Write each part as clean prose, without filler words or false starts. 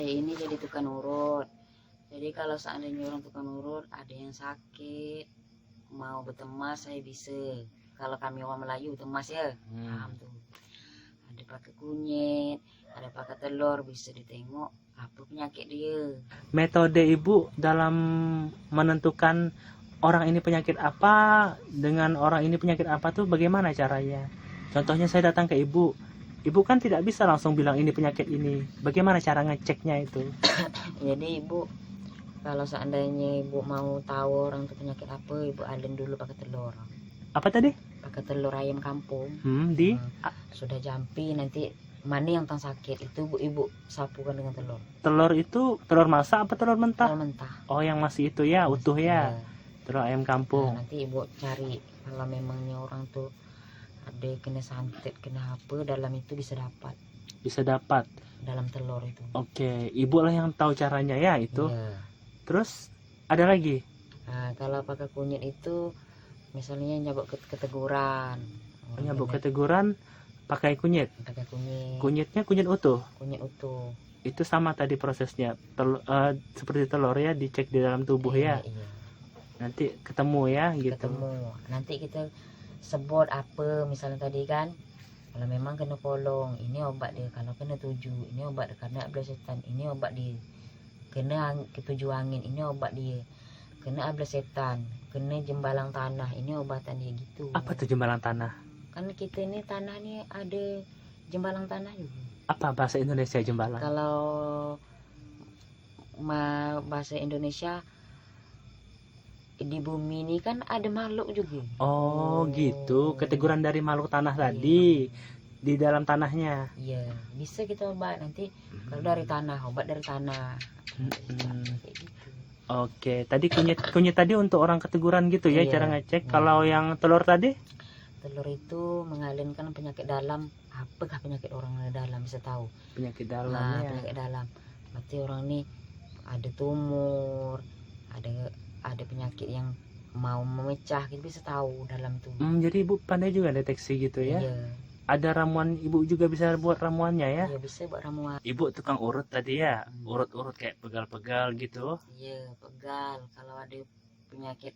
Ini jadi tukang urut. Jadi kalau seandainya orang tukang urut ada yang sakit mau bertemas saya bisa. Kalau kami orang Melayu bertemas ya, paham tuh. Ada pakai kunyit, ada pakai telur, bisa ditengok apa penyakit dia. Metode ibu dalam menentukan orang ini penyakit apa dengan orang ini penyakit apa tuh bagaimana caranya? Contohnya saya datang ke ibu, ibu kan tidak bisa langsung bilang ini penyakit ini. Bagaimana cara ngeceknya itu? Jadi ibu kalau seandainya ibu mau tahu orang itu penyakit apa, ibu alen dulu pakai telur. Apa tadi? Pakai telur ayam kampung. Di Sudah jampi nanti mana yang tang sakit itu ibu sapukan dengan telur. Telur itu telur masak apa telur mentah? Telur mentah. Oh, yang masih itu ya, utuh ya. Telur ayam kampung. Nah, nanti ibu cari kalau memangnya orang tuh ada kena santet, kena apa dalam itu bisa dapat. Bisa dapat Dalam telur itu. Oke, ibu lah yang tahu caranya ya itu. Iya. Terus ada lagi? Nah, kalau pakai kunyit itu misalnya nyabuk keteguran. Nyabuk keteguran pakai kunyit. Pakai kunyit. Kunyitnya kunyit utuh. Kunyit utuh. Itu sama tadi prosesnya. Seperti telur ya, dicek di dalam tubuh ya. Iya. Nanti ketemu ya gitu. Ketemu. Nanti kita sebut apa misalnya tadi kan. Kalau memang kena kolong, ini obat dia. Kalau kena tuju, ini obat dia. Karena ablas setan, ini obat dia. Kena ketujuh angin, ini obat dia. Kena ablas setan, kena jembalang tanah, ini obatan dia gitu. Apa tuh jembalang tanah? Kan kita ini tanah nih ada jembalang tanah juga. Apa bahasa Indonesia jembalang? Kalau bahasa Indonesia di bumi ini kan ada makhluk juga. Oh gitu, keteguran dari makhluk tanah tadi di dalam tanahnya. Iya, bisa kita obat nanti kalau dari tanah, obat dari tanah. Kayak gitu. Oke, tadi kunyit tadi untuk orang keteguran gitu ya, Iya. cara ngecek. Kalau yang telur tadi? Telur itu mengalirkan penyakit dalam. Apakah penyakit orang dalam bisa tahu? Penyakit dalam Nah, ya. penyakit dalam. Berarti orang ini ada tumor, ada penyakit yang mau memecah, kita bisa tahu dalam tuh. Jadi ibu pandai juga deteksi gitu ya. Iya. Ada ramuan, ibu juga bisa buat ramuannya ya. Iya, bisa buat ramuan. Ibu tukang urut tadi ya, urut-urut kayak pegal-pegal gitu. Iya, pegal. Kalau ada penyakit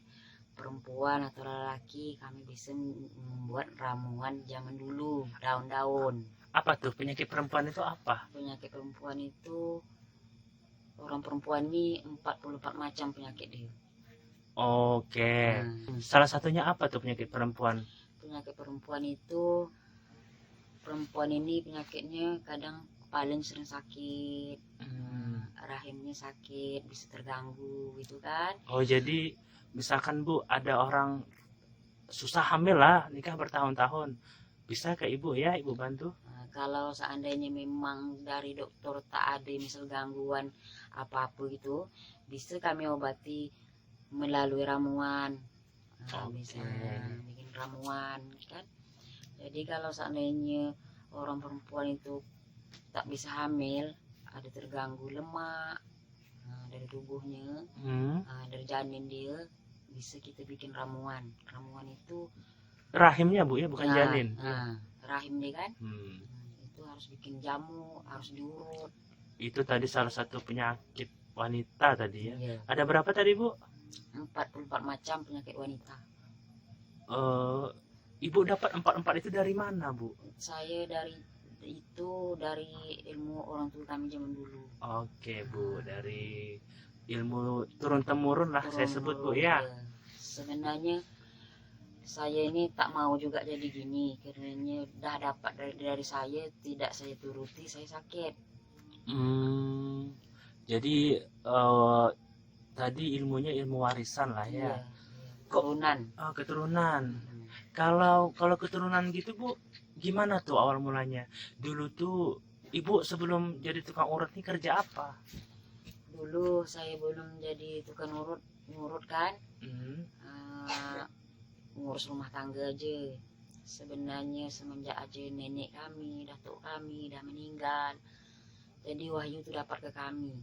perempuan atau lelaki, kami bisa membuat ramuan zaman dulu, daun-daun. Apa tuh penyakit perempuan itu apa? Penyakit perempuan itu orang perempuan ini 44 macam penyakit dia. Oke. Salah satunya apa tuh penyakit perempuan? Penyakit perempuan itu perempuan ini penyakitnya kadang paling sering sakit, rahimnya sakit, bisa terganggu gitu kan. Oh, jadi misalkan Bu ada orang susah hamil lah, nikah bertahun-tahun, bisa ke ibu ya, ibu bantu. Nah, kalau seandainya memang dari dokter tak ada misal gangguan apa-apa gitu, bisa kami obati melalui ramuan. Nah, bisa bikin ramuan kan. Jadi kalau seandainya orang perempuan itu tak bisa hamil, ada terganggu lemak dari tubuhnya, dari janin dia, bisa kita bikin ramuan. Ramuan itu Rahimnya Bu ya, bukan janin. Rahim dia kan. Itu harus bikin jamu, harus diurut. Itu tadi salah satu penyakit wanita tadi ya. Iya. Ada berapa tadi Bu? 44 macam penyakit wanita. Ibu dapat 44 itu dari mana Bu? Saya dari ilmu orang tua kami zaman dulu. Oke Bu, dari ilmu turun temurun lah saya sebut Bu ya. Sebenarnya saya ini tak mau juga jadi gini, karena dah dapat dari saya, tidak saya turuti, saya sakit. Jadi tadi ilmunya ilmu warisan lah ya. Iya. Keturunan. Keturunan. Kalau keturunan gitu Bu, gimana tuh awal mulanya? Dulu tuh ibu sebelum jadi tukang urut nih kerja apa? Dulu saya belum jadi tukang ngurut kan. Ngurus rumah tangga aja. Sebenarnya semenjak aja nenek kami, datuk kami dah meninggal, jadi wahyu itu dapat ke kami.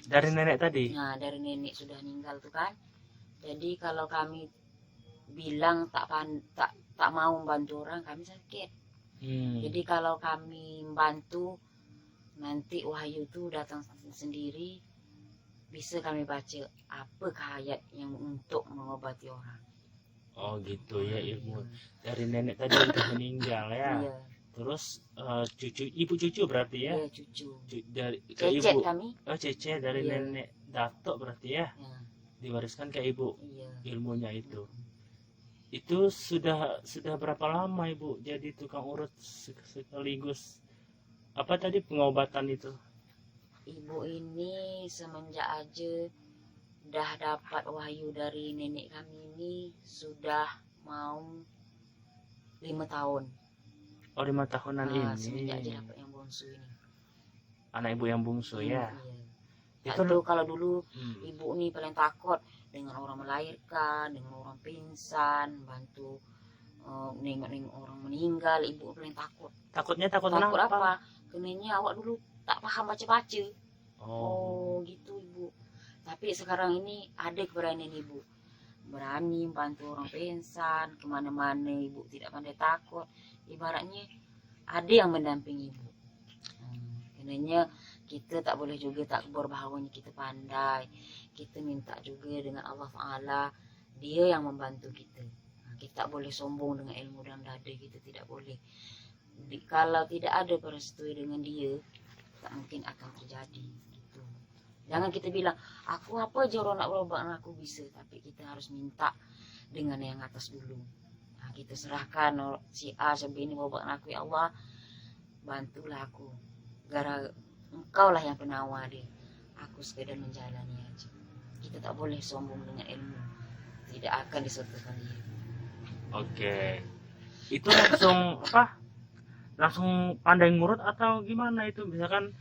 Dari nenek tadi? Nah, dari nenek sudah meninggal tuh kan. Jadi kalau kami bilang tak mau membantu orang, kami sakit. Jadi kalau kami membantu, nanti Wahyu tuh datang sendiri, bisa kami baca apa ayat yang untuk mengobati orang. Oh gitu ya, ilmu dari nenek tadi udah meninggal ya. Iya, Terus ibu cucu berarti ya. iya cucu. Dari ke Cecet ibu. kami. Oh Cece dari Iya. nenek datuk berarti ya. Ya, Diwariskan ke ibu iya. ilmunya itu. Itu sudah berapa lama ibu jadi tukang urut sekaligus apa tadi pengobatan itu? Ibu ini semenjak aja dah dapat wahyu dari nenek kami ini sudah mau 5 tahun. Oh 5 tahunan Semenjak aja ini. dapat yang bungsu ini. Anak ibu yang bungsu ya. Iya. Itu Itu kalau dulu Hmm. ibu ini paling takut dengan orang melahirkan, dengan orang pingsan, bantu nengok-nengok orang meninggal. Ibu paling takut. Takutnya takut Takut kenapa? apa? Kenanya awak dulu tak paham baca-baca. Oh. Gitu ibu. Tapi sekarang ini ada keberanian ibu, berani bantu orang pingsan kemana-mana. Ibu tidak pandai takut, ibaratnya ada yang mendampingi ibu. Kenanya kita tak boleh juga takbur bahawanya kita pandai. Kita minta juga dengan Allah Ta'ala, dia yang membantu kita. Kita tak boleh sombong dengan ilmu dalam dada kita, tidak boleh. Kalau tidak ada persetujuan dengan dia, tak mungkin akan terjadi gitu. Jangan kita bilang aku apa aja orang nak berubah aku bisa, tapi kita harus minta dengan yang atas dulu. Kita serahkan si A sampai ini berubah aku, ya Allah bantulah aku, gara engkau lah yang penawar dia, aku sekedar menjalani aja. Kita tak boleh sombong dengan ilmu, tidak akan disatukan dia. Oke. Itu langsung apa? Langsung pandai ngurut atau gimana itu? Misalkan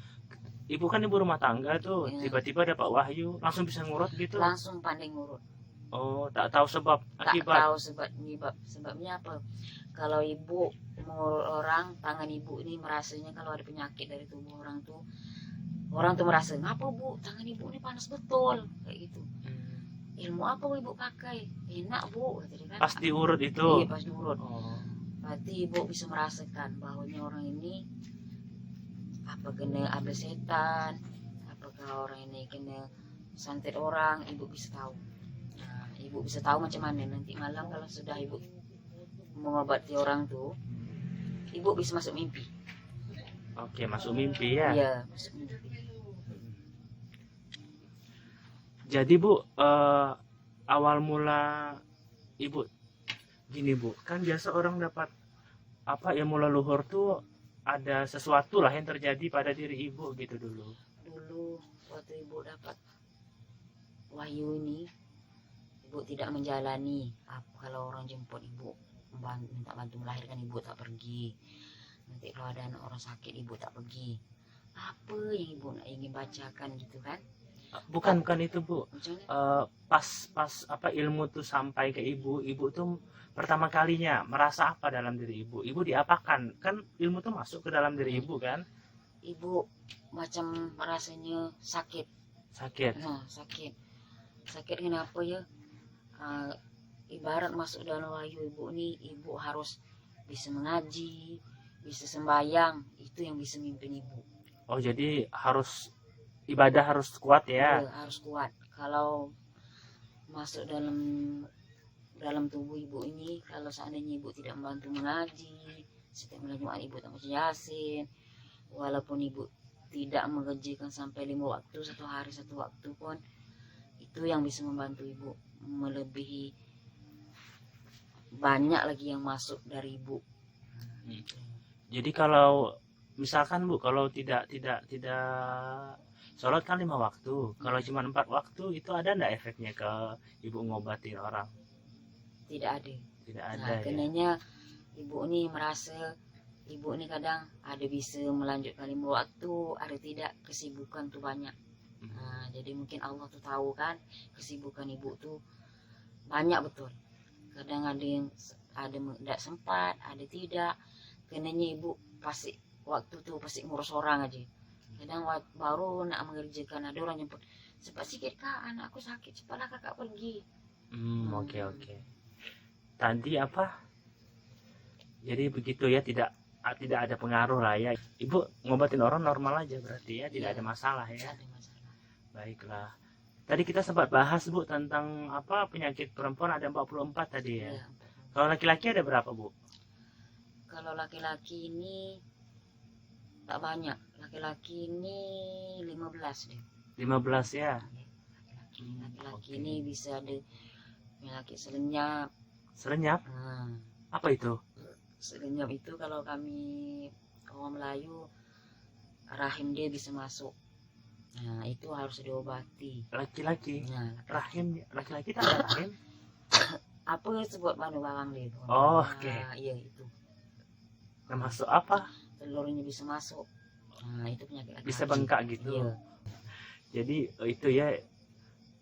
ibu kan ibu rumah tangga tuh, tiba-tiba dapat wahyu, langsung bisa ngurut gitu? Langsung pandai ngurut. Oh, tak tahu sebab akibat. Tak tahu sebabnya apa. Kalau ibu mengurut orang, tangan ibu ini merasanya kalau ada penyakit dari tubuh orang tuh merasa, ngapa bu tangan ibu ini panas betul kayak gitu. Ilmu apa ibu pakai? Enak bu, kan? Pas diurut itu. Iya, pas diurut. Oh. Berarti ibu bisa merasakan bahwanya orang ini apa kena ambil setan, apakah orang ini kena santet orang, ibu bisa tahu. Ibu bisa tahu macam mana nanti malam kalau sudah ibu mengobati orang tuh, ibu bisa masuk mimpi. Oke, masuk mimpi ya. Iya, masuk mimpi. Jadi bu, awal mula ibu gini bu, kan biasa orang dapat apa ilmu leluhur tuh ada sesuatu lah yang terjadi pada diri ibu gitu dulu. Dulu waktu ibu dapat wahyu ini, ibu tidak menjalani apa kalau orang jemput ibu minta bantu melahirkan, ibu tak pergi. Nanti kalau ada anak orang sakit ibu tak pergi. Apa yang ibu nak ingin bacakan gitu kan? Bukan itu bu. Macamnya? Pas apa ilmu tuh sampai ke ibu tuh pertama kalinya merasa apa dalam diri ibu? Ibu diapakan? Kan ilmu tuh masuk ke dalam diri ibu kan? Ibu macam rasanya sakit. Sakit. Sakit kenapa ya? Ibarat masuk dalam wahyu ibu nih, ibu harus bisa mengaji, bisa sembahyang, itu yang bisa mimpin ibu. Oh jadi harus ibadah harus kuat ya? Harus kuat. Kalau masuk dalam tubuh ibu ini, kalau seandainya ibu tidak membantu mengaji, setiap malam Jumat ibu tak baca Yasin, walaupun ibu tidak mengerjakan sampai 5 waktu, 1 hari 1 waktu pun, itu yang bisa membantu ibu melebihi banyak lagi yang masuk dari ibu. Jadi kalau misalkan bu, kalau tidak sholat kan 5 waktu, kalau cuma 4 waktu itu ada ndak efeknya ke ibu ngobatin orang? Tidak ada. Ya. Kenanya ibu ini merasa ibu ini kadang ada bisa melanjutkan 5 waktu, ada tidak, kesibukan tuh banyak. Jadi mungkin Allah tuh tahu kan kesibukan ibu tuh banyak betul. Kadang ada yang tidak sempat, ada tidak. Kenanya ibu pasti waktu tuh pasti ngurus orang aja. Kadang baru nak mengerjakan ada orang jemput, cepat sikit kak, anakku sakit, cepatlah kakak pergi. Oke. Tadi apa? Jadi begitu ya, tidak tidak ada pengaruh lah ya. Ibu ngobatin orang normal aja berarti ya, tidak Iya. ada masalah ya. Tidak ada masalah. Baiklah. Tadi kita sempat bahas Bu tentang apa penyakit perempuan ada 44 tadi ya. Iya. Kalau laki-laki ada berapa Bu? Kalau laki-laki ini tak banyak. Laki-laki ini 15 deh. 15 ya. Laki-laki Oke. ini bisa ada penyakit selenyap. Serenyap? Nah, Apa itu? selenyap itu kalau kami orang Melayu, rahim dia bisa masuk. Nah, itu harus diobati. Laki-laki. Nah, Rahim, laki-laki tak ada rahim. apa sebut mana barang dia itu? Oh, Nah, oke. iya itu. Termasuk apa? Telurnya bisa masuk. Nah, itu penyakit laki-laki. Bisa bengkak gitu. Iya. Jadi itu ya.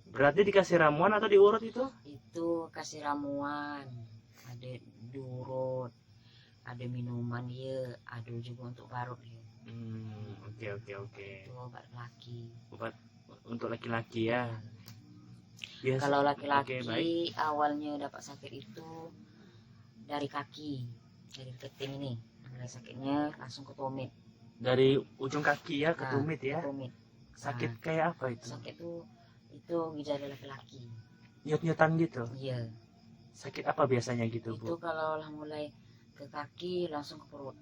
Berarti dikasih ramuan atau diurut itu? Itu kasih ramuan, ada diurut, ada minuman dia, ada juga untuk parut dia. Oke. Itu obat laki. Obat untuk laki-laki ya. Biasa. Kalau laki-laki Oke, baik. awalnya dapat sakit itu dari kaki, dari keting ini. Mulai sakitnya langsung ke tumit. Dari ujung kaki ya ke Nah, tumit ya. ke tumit. Sakit kayak apa itu? Sakit itu gejala laki-laki. Nyut-nyutan gitu. Iya. Sakit apa biasanya gitu Itu Bu? kalau lah mulai ke kaki langsung ke perut.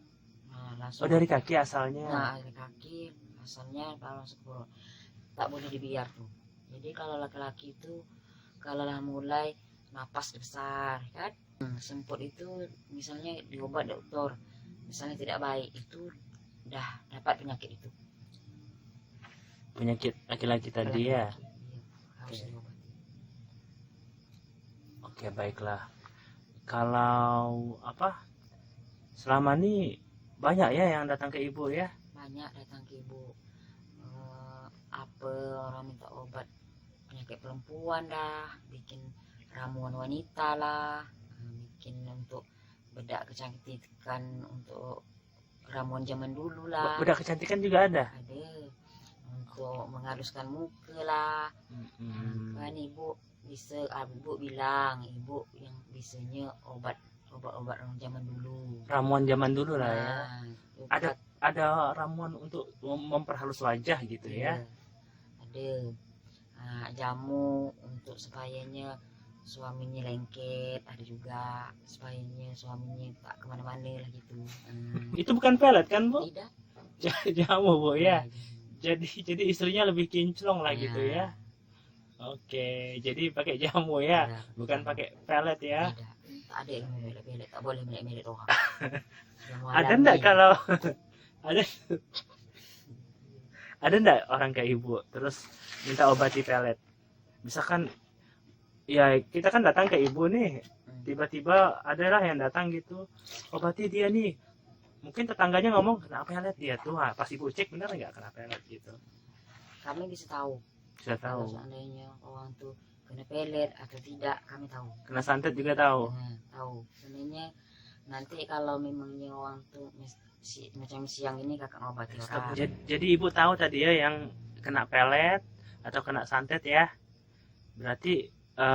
Nah, langsung. Oh dari kaki asalnya. Nah, dari kaki asalnya kalau langsung ke perut. Tak boleh dibiar tuh. Jadi kalau laki-laki itu kalau lah mulai napas besar kan, semput itu misalnya diobat dokter, misalnya tidak baik itu dah dapat penyakit itu. Penyakit laki-laki tadi ya. Laki-laki, iya, harus Oke. diobati. Oke baiklah. Kalau apa? Selama ini banyak ya yang datang ke ibu ya. Banyak datang ke ibu. Apa orang minta obat penyakit perempuan dah, bikin ramuan wanita lah, bikin untuk bedak kecantikan, untuk ramuan zaman dulu lah. Bedak kecantikan juga ada. Ada untuk menghaluskan muka lah. Kan ibu bisa, ibu bilang ibu yang bisanya obat-obat orang zaman dulu. Ramuan zaman dulu lah ya. Nah, Ada- Ada ramuan untuk memperhalus wajah gitu ya. Ada. Nah, jamu untuk supayanya suaminya lengket, ada juga supayanya suaminya tak kemana-mana lah gitu. Itu bukan pelet kan Bu? Tidak. Jamu Bu ya. Nah, Jadi istrinya lebih kinclong lah gitu ya. Oke, jadi pakai jamu ya, Tidak. bukan pakai pelet ya. Tidak. Tak ada yang melek-melek, tak boleh melek-melek orang. Yang Ada alami. enggak kalau ada enggak orang kayak ibu terus minta obati pelet? Misalkan ya kita kan datang ke ibu nih, tiba-tiba adalah yang datang gitu, obati dia nih. Mungkin tetangganya ngomong kena pelet dia tuh, pas ibu cek bener nggak kena pelet gitu. Kami bisa tahu. Bisa Kalau tahu. seandainya orang tuh kena pelet atau tidak, kami tahu. Kena santet juga tahu. Nah, tahu. Sebenarnya nanti kalau memangnya orang tuh macam siang ini kakak ngobati orang. Jadi ibu tahu tadi ya yang kena pelet atau kena santet ya. Berarti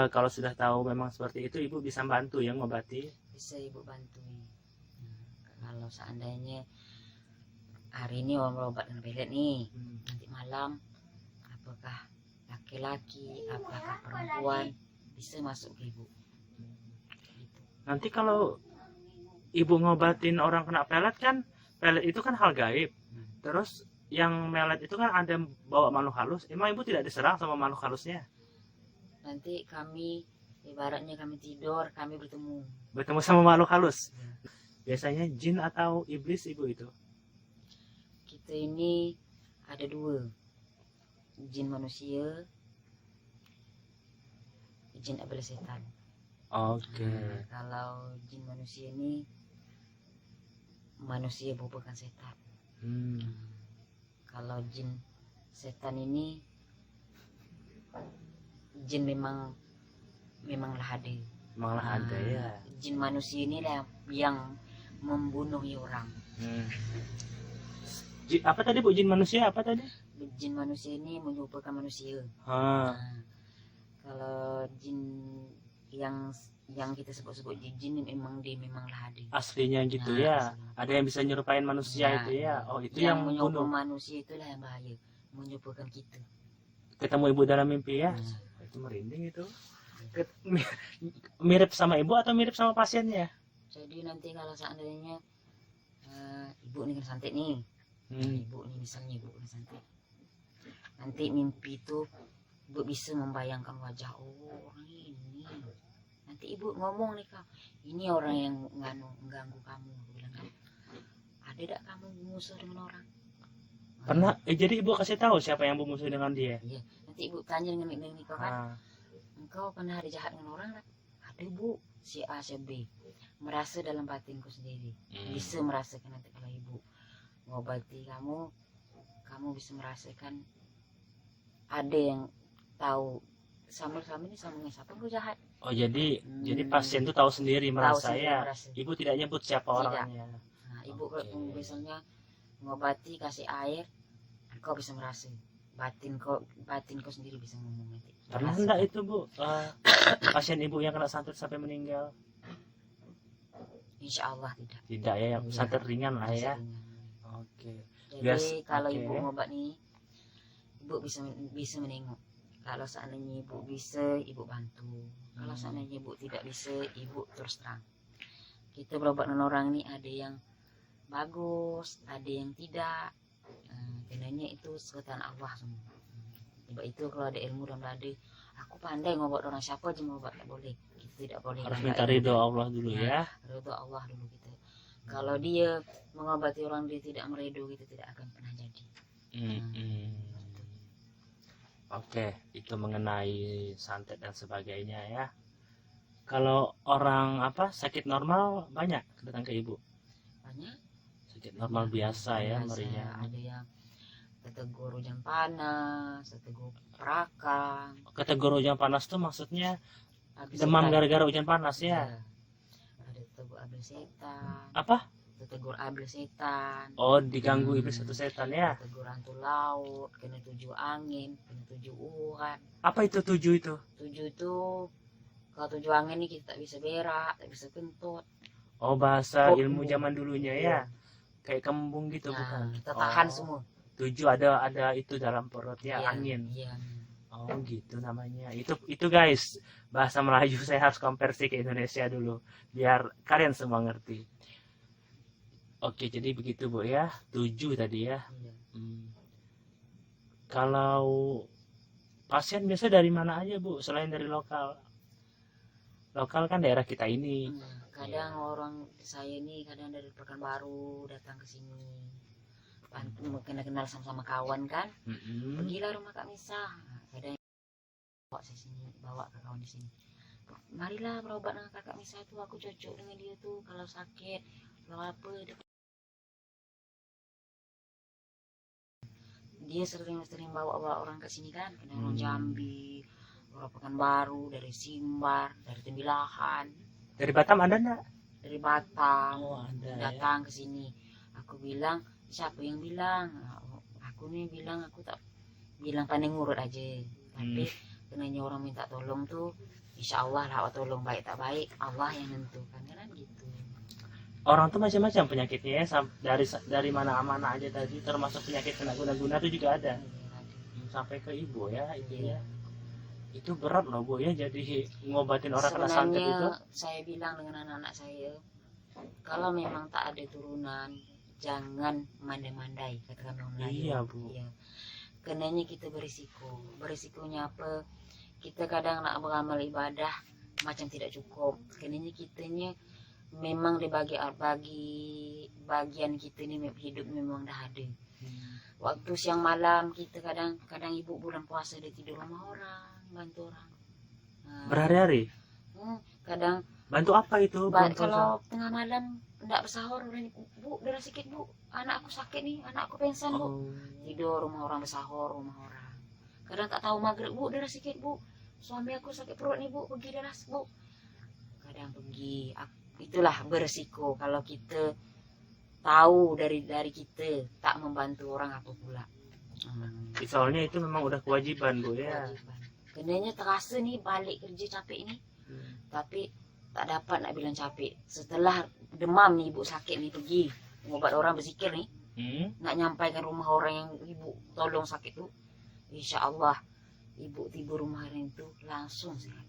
kalau sudah tahu memang seperti itu ibu bisa bantu yang ngobati. Bisa ibu bantuin. Kalau seandainya hari ini orang berobat kena pelet nih, nanti malam apakah laki-laki apakah perempuan bisa masuk ke ibu. Gitu. Nanti kalau ibu ngobatin orang kena pelet kan, pelet itu kan hal gaib. Terus yang melet itu kan ada bawa makhluk halus. Emang ibu tidak diserang sama makhluk halusnya? Nanti kami ibaratnya kami tidur, kami bertemu. Bertemu sama makhluk halus. Biasanya jin atau iblis ibu itu. Kita ini ada dua, jin manusia, jin adalah setan. Oke. Nah, kalau jin manusia ini manusia bukan setan. Kalau jin setan ini jin memanglah ada. Memanglah ada ya. Jin manusia ini lah yang membunuh orang. Apa tadi Bu, jin manusia apa tadi? Jin manusia ini menyerupakan manusia. Ah, Nah, kalau jin yang kita sebut-sebut jin memang dia memanglah ada. Aslinya gitu Nah, ya. aslinya. Ada yang bisa nyerupain manusia Nah, itu ya. Oh, itu yang yang menyombong bunuh. manusia itulah yang bahaya, menyerupakan kita. Ketemu ibu dalam mimpi ya. Nah, Itu merinding itu. Mirip sama ibu atau mirip sama pasiennya? jadi nanti kalau seandainya ibu nih kan santet nih, ibu nih misalnya ibu kan santet, nanti mimpi itu ibu bisa membayangkan wajah orang ini. Nanti ibu ngomong nih kak, ini orang yang mengganggu kamu. Aku bilang kan, ada tak kamu musuh dengan orang? Pernah? Jadi ibu kasih tahu siapa yang bermusuh dengan dia? Iya. Nanti ibu tanya dengan kau kan, engkau pernah ada jahat dengan orang? Ada bu, si A si B. Merasa dalam batinku sendiri, bisa merasakan. Nanti kalau ibu ngobati kamu bisa merasakan ada yang tahu sama-sama ini sama siapa gue jahat. Oh jadi pasien tuh tahu sendiri merasa sendiri, ya. merasa. Ibu tidak nyebut siapa Tidak. orangnya. Nah, ibu kalau misalnya ngobati kasih air, kau bisa merasa. Batin kau sendiri bisa ngomong nanti. Pernah enggak itu bu pasien ibu yang kena santet sampai meninggal? Insya Allah tidak. Tidak ya, yang santet ringan lah ya. Oke. Jadi kalau ibu ngobat nih, ibu bisa menengok. Kalau seandainya ibu bisa, ibu bantu. Kalau seandainya ibu tidak bisa, ibu terus terang. Kita berobat dengan orang ini ada yang bagus, ada yang tidak. Kenanya itu sekitar Allah semua. Sebab itu kalau ada ilmu dan ada, aku pandai ngobat orang, siapa aja ngobat tak boleh. Kita tidak boleh. Harus minta ridho Allah dulu ya. Ridho Allah dulu kita. Kalau dia mengobati orang dia tidak meridho, kita tidak akan pernah jadi. Oke, itu mengenai santet dan sebagainya ya. Kalau orang sakit normal banyak datang ke ibu? Banyak. Sakit normal biasa ya, meriang. Ada yang ketegur hujan panas, ketegur perakang. Ketegur hujan panas tuh maksudnya Habis demam setan. gara-gara hujan panas ya? Ada tegur abel setan. Apa? Tegur abel setan. Oh, diganggu iblis atau setan ya? Tegur hantu laut, kena 7 angin, kena 7 uran. Apa itu 7 itu? 7 itu kalau 7 angin ini kita tak bisa berak, tak bisa kentut. Oh, bahasa ilmu zaman dulunya ya? Kayak kembung gitu bukan? Kita tahan semua. 7 ada itu dalam perutnya angin. Iya. Oh gitu namanya. Itu guys, bahasa Melayu saya harus konversi ke Indonesia dulu biar kalian semua ngerti. Oke, jadi begitu Bu ya. 7 tadi ya. Iya. Kalau pasien biasa dari mana aja Bu selain dari lokal? Lokal kan daerah kita ini. Kadang orang saya ini kadang dari Pekanbaru datang ke sini. Kenal sama kawan kan. Pergilah rumah Kak Misa. Kadang bawa saya sini, bawa ke kawan di sini. Marilah berobat dengan Kakak Misa tuh, aku cocok dengan dia tuh kalau sakit, kalau apa. Dia sering bawa orang ke sini kan, ke orang Jambi, orang Pekanbaru, dari Simbar, dari Tembilahan. Dari Batam ada enggak? Dari Batam. Oh, ada, datang ke sini. Aku bilang, siapa yang bilang? Aku nih bilang, aku tak bilang pandai ngurut aja. Tapi kenanya orang minta tolong tuh, insya Allah lah tolong, baik tak baik Allah yang nentukan kan gitu. Orang tuh macam-macam penyakitnya ya, dari mana-mana aja tadi, termasuk penyakit kena guna-guna itu juga ada. Sampai ke ibu ya itu ya. Itu berat loh Bu ya, jadi ngobatin orang kena santet itu. Saya bilang dengan anak-anak saya, kalau memang tak ada turunan, jangan mandai-mandai, katakan orang lain. Iya Bu. Iya. Kenanya kita berisiko. Berisikonya apa? Kita kadang nak beramal ibadah macam tidak cukup. Kenanya kitanya memang dibagi bagian kita ini hidup memang dah ada. Waktu siang malam kita kadang ibu bulan puasa dia tidur rumah orang, bantu orang. Berhari-hari? Kadang bantu apa itu? Kalau tengah malam enggak bersahur, Bu, darah sikit Bu, anak aku sakit nih, anak aku pingsan Bu. Tidur rumah orang, bersahur rumah orang. Kadang tak tahu maghrib, Bu, darah sikit Bu, suami aku sakit perut nih Bu, pergi darah Bu. Kadang pergi. Itulah beresiko kalau kita tahu dari kita tak membantu orang apa pula. Soalnya itu memang udah kewajiban Bu ya. Kenanya terasa nih balik kerja capek ini, tapi tak dapat nak bilang capek. Setelah demam nih ibu sakit nih, pergi ngobat orang bersikir nih, nak nyampaikan rumah orang yang ibu tolong sakit tuh, insya Allah ibu tiba rumah orang itu langsung sehat.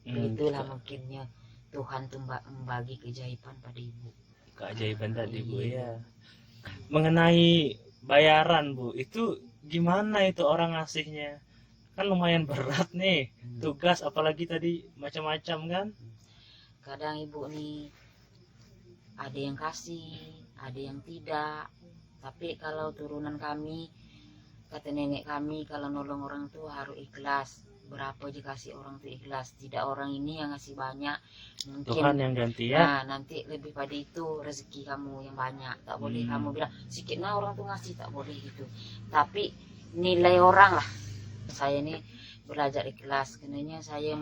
Itulah mungkinnya Tuhan tuh membagi keajaiban pada ibu. Keajaiban tadi Bu ya. Mengenai bayaran Bu, itu gimana itu orang ngasihnya? Kan lumayan berat nih tugas, apalagi tadi macam-macam kan. Kadang ibu nih ada yang kasih, ada yang tidak. Tapi kalau turunan kami, kata nenek kami, kalau nolong orang tuh harus ikhlas. Berapa aja kasih orang tuh ikhlas. Tidak orang ini yang ngasih banyak, mungkin Tuhan yang ganti ya. Nah nanti lebih pada itu rezeki kamu yang banyak. Tak boleh kamu bilang sedikit nah orang tuh ngasih, tak boleh gitu. Tapi nilai orang lah. Saya ini belajar ikhlas. Karena saya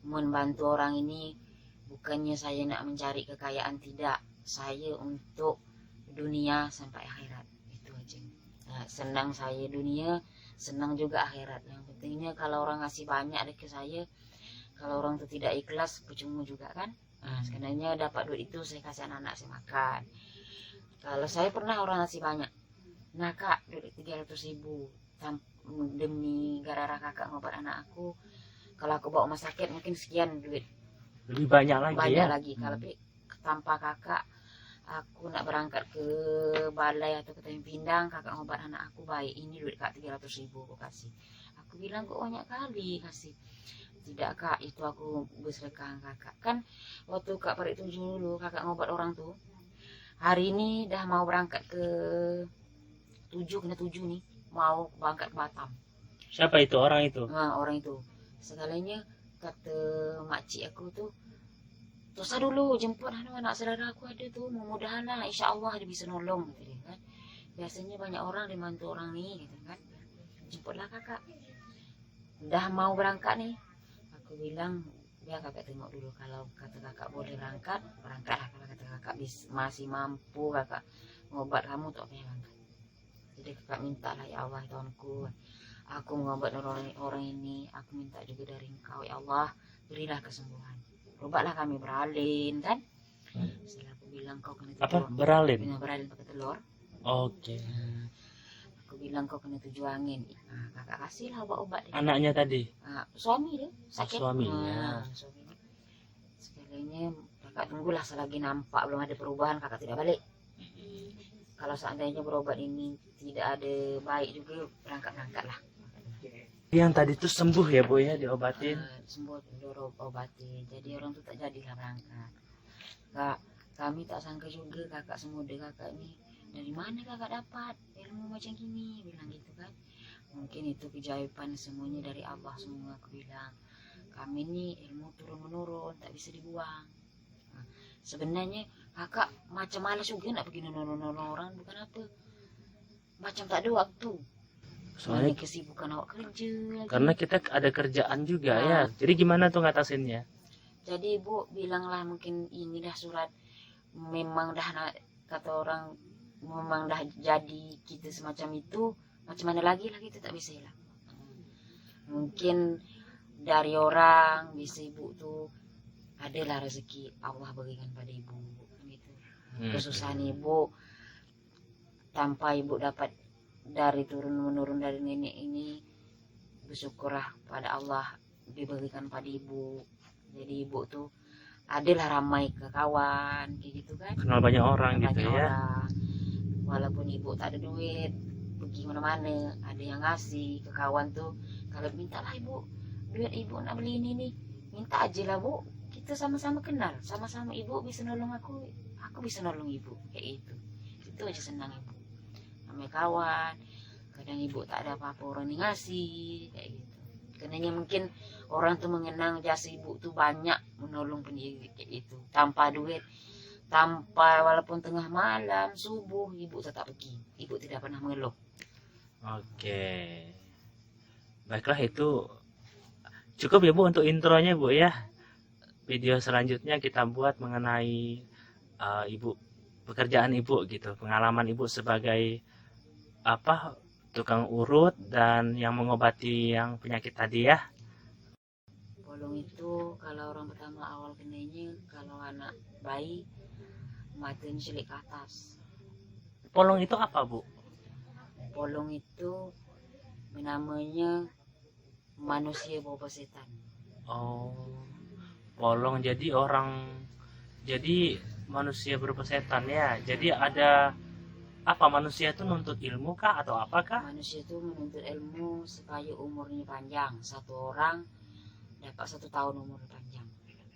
membantu orang ini, bukannya saya nak mencari kekayaan, tidak. Saya untuk dunia sampai akhirat, itu aja. Nah, senang saya dunia, senang juga akhirat. Yang pentingnya kalau orang ngasih banyak ke saya, kalau orang itu tidak ikhlas, percuma juga kan. Nah, sebenarnya dapat duit itu saya kasih anak-anak saya makan. Kalau saya pernah orang ngasih banyak, nah kak duit 300.000 demi gara-gara kakak ngobat anak aku. Kalau aku bawa rumah sakit mungkin sekian duit, lebih banyak lagi ya. Kalau tanpa kakak aku nak berangkat ke balai atau ke Tanjung Pindang, kakak ngobat anak aku, baik ini duit kak 300.000 aku kasih. Aku bilang kok banyak kali kasih. Tidak kak, itu aku bersedekah kakak. Kan waktu kak Parik 7 dulu kakak ngobat orang tuh, hari ini dah mau berangkat ke 7 nih, mau berangkat ke Batam. Siapa itu orang itu? Nah orang itu sekalinya kata makcik aku tuh, dosa dulu jemput anak saudara aku ada tuh, mudah-mudahan lah insya Allah dia bisa nolong gitu kan. Biasanya banyak orang dibantu orang nih gitu kan, jemputlah kakak. Udah mau berangkat nih, aku bilang ya kakak tengok dulu, kalau kata kakak boleh berangkatlah. Kalau kata kakak masih mampu kakak ngobat kamu tak payah berangkat. Jadi kakak minta lah, ya Allah Tuhanku, aku ngobat orang ini, aku minta juga dari Engkau ya Allah, berilah kesembuhan. Obatlah kami beralin kan. Setelah aku bilang kau kena apa beralin? Beralin pakai telur. Oke. Aku bilang kau kena 7 angin. Nah, kakak kasihlah obat-obat. Anaknya tadi? Suami dia sakit. Suaminya. Suaminya. Sekalinya kakak tunggulah selagi nampak belum ada perubahan, kakak tidak balik. Kalau seandainya berobat ini tidak ada baik juga, berangkat lah. Yang tadi tuh sembuh ya Bu ya, diobatin? Sembuh diobatin. Jadi orang tuh tak jadilah berangkat. Kak, kami tak sangka juga kakak semuda kakak ini. Dari mana kakak dapat ilmu macam gini, bilang gitu kan. Mungkin itu keajaiban semuanya dari Allah semua, aku bilang. Kami ini ilmu turun menurun, tak bisa dibuang. Nah, sebenarnya kakak macam malas juga nak pergi nolong orang, bukan apa, macam tak ada waktu. Soalnya kesibukan awak kerja lagi. Karena kita ada kerjaan juga ya. Jadi gimana tuh ngatasinnya? Jadi ibu bilanglah mungkin ini dah surat, memang dah kata orang, memang dah jadi kita semacam itu, macam mana lagi lah kita tak bisa lah. Mungkin dari orang bisa ibu tuh adalah rezeki Allah bagikan pada ibu gitu. Kesusahan ibu tanpa ibu dapat dari turun menurun dari nenek ini, bersyukurlah pada Allah diberikan pada ibu. Jadi ibu tuh adalah ramai ke kawan kayak gitu kan, kenal banyak orang gitu ya. Walaupun ibu tak ada duit pergi mana-mana, ada yang ngasih ke kawan tuh. Kalau mintalah ibu duit, ibu nak beli ini nih, minta aja lah Bu, kita sama-sama kenal, sama-sama ibu bisa nolong aku bisa nolong ibu, kayak itu aja senang ibu. Namanya kawan, kadang ibu tak ada apa-apa orang yang ngasih kayak gitu. Karena mungkin orang tuh mengenang jasa ibu tuh banyak menolong pendiri kayak itu, tanpa duit, tanpa walaupun tengah malam subuh ibu tetap pergi, ibu tidak pernah mengeluh. Oke, baiklah, itu cukup ya Bu untuk intronya Bu ya. Video selanjutnya kita buat mengenai ibu, pekerjaan ibu gitu, pengalaman ibu sebagai apa, tukang urut dan yang mengobati yang penyakit tadi ya. Polong itu kalau orang pertama awal kenanya, kalau anak bayi matanya selik ke atas. Polong itu apa, Bu? Polong itu namanya manusia bawa setan. Oh, polong jadi manusia berupa setan ya. Jadi ada apa, manusia itu nuntut ilmu kah atau apakah? Manusia itu menuntut ilmu supaya umurnya panjang. Satu orang dapat 1 tahun umur panjang.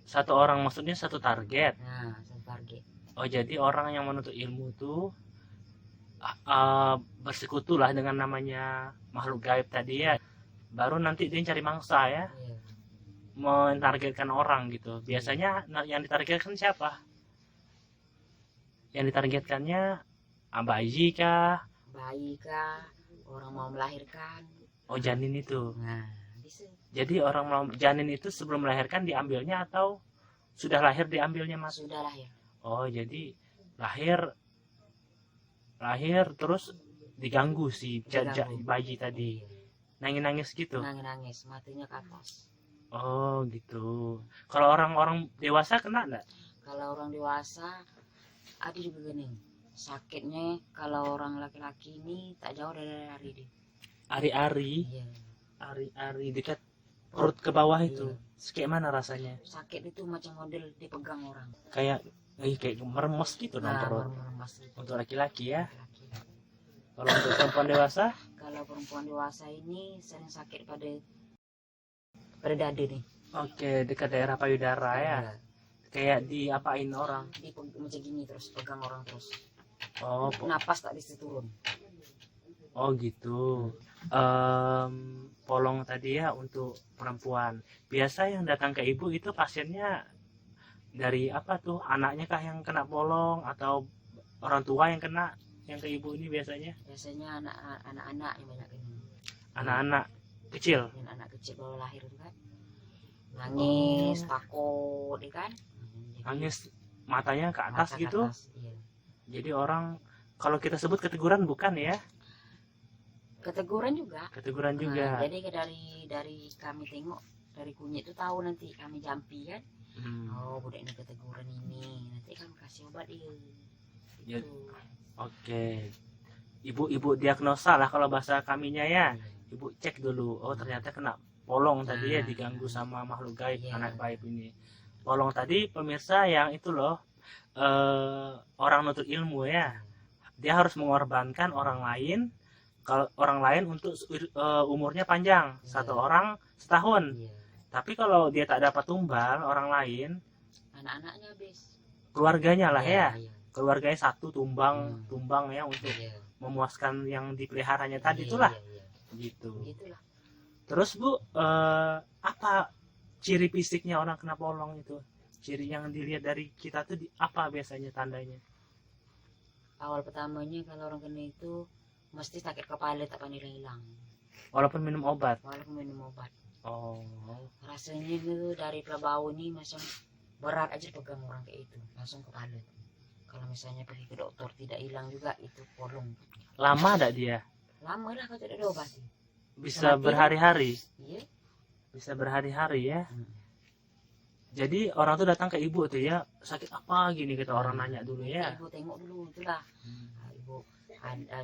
Satu orang maksudnya satu target. Nah, satu target. Oh, jadi orang yang menuntut ilmu tuh bersekutulah dengan namanya makhluk gaib tadi ya. Baru nanti dia cari mangsa ya, Iya. mentargetkan orang gitu. Biasanya yang ditargetkan siapa? Yang ditargetkannya bayi kah? Bayi kah, orang mau melahirkan. Oh, janin itu. Nah, bisa. Jadi orang mau janin itu sebelum melahirkan diambilnya atau sudah lahir diambilnya, Mas? Sudah lahir. Oh, jadi lahir terus diganggu si bayi tadi. Nangis-nangis gitu. Nangis-nangis, matanya ke atas. Oh, gitu. Kalau orang-orang dewasa kena enggak? Kalau orang dewasa ada juga gini. Sakitnya kalau orang laki-laki ini tak jauh dari hari dia. Ari-ari, Iya. ari-ari dekat perut ke bawah itu. Iya. Kayak mana rasanya? Sakit itu macam model dipegang orang. Kayak meremes gitu dong perut. Meremas gitu. Untuk laki-laki ya. Laki-laki. Kalau untuk perempuan dewasa? Kalau perempuan dewasa ini sering sakit pada dada nih. Oke, dekat daerah payudara ya. Iya. Kayak diapain orang? Macam gini terus, pegang orang terus. Oh, Napas tak bisa turun. oh gitu. Polong tadi ya untuk perempuan. Biasa yang datang ke ibu itu pasiennya dari apa tuh? Anaknya kah yang kena polong atau orang tua yang kena yang ke ibu ini biasanya? Biasanya anak-anak yang banyak ini. Anak-anak kecil. Dan anak kecil baru lahir kan. Nangis, takut, ya kan? Nangis matanya ke atas Mata ke gitu. atas, iya. Jadi orang kalau kita sebut keteguran bukan ya? Keteguran juga. Keteguran Nah, juga. jadi dari kami tengok dari kunyit itu tahu nanti kami jampi kan. Oh, budak ini keteguran ini. Nanti kami kasih obat dia. Ya. Gitu. Oke. Ibu diagnosa lah kalau bahasa kaminya ya. Ibu cek dulu. Oh, ternyata kena polong tadi ya, diganggu sama makhluk gaib, Iya. anak gaib ini. Polong tadi pemirsa yang itu loh, orang nuntut ilmu ya. Dia harus mengorbankan orang lain, kalau orang lain untuk umurnya panjang, satu orang setahun. Iya. Tapi kalau dia tak dapat tumbal orang lain, Anak-anaknya habis. keluarganya lah ya. Iya. Keluarganya satu tumbang ya untuk Iya. memuaskan yang dipeliharanya tadi Iya, itulah. iya, iya. Gitu. Gitulah. Terus Bu, apa ciri fisiknya orang kena polong itu? Ciri yang dilihat dari kita tuh apa biasanya tandanya? Awal pertamanya kalau orang kena itu mesti sakit kepala tak pandai hilang. Walaupun minum obat. Walaupun minum obat. Oh. Rasanya itu dari bau ini macam berat aja pegang orang kayak itu, langsung kepala. Kalau misalnya pergi ke dokter tidak hilang juga itu polong. Lama ada dia? Lama lah kalau tidak diobati. Bisa Mati. berhari-hari. Iya. Bisa berhari-hari ya. Hmm. Jadi orang tuh datang ke ibu tuh ya, sakit apa gini kita orang nanya dulu ya. Ibu tengok dulu itulah. Nah, ibu ada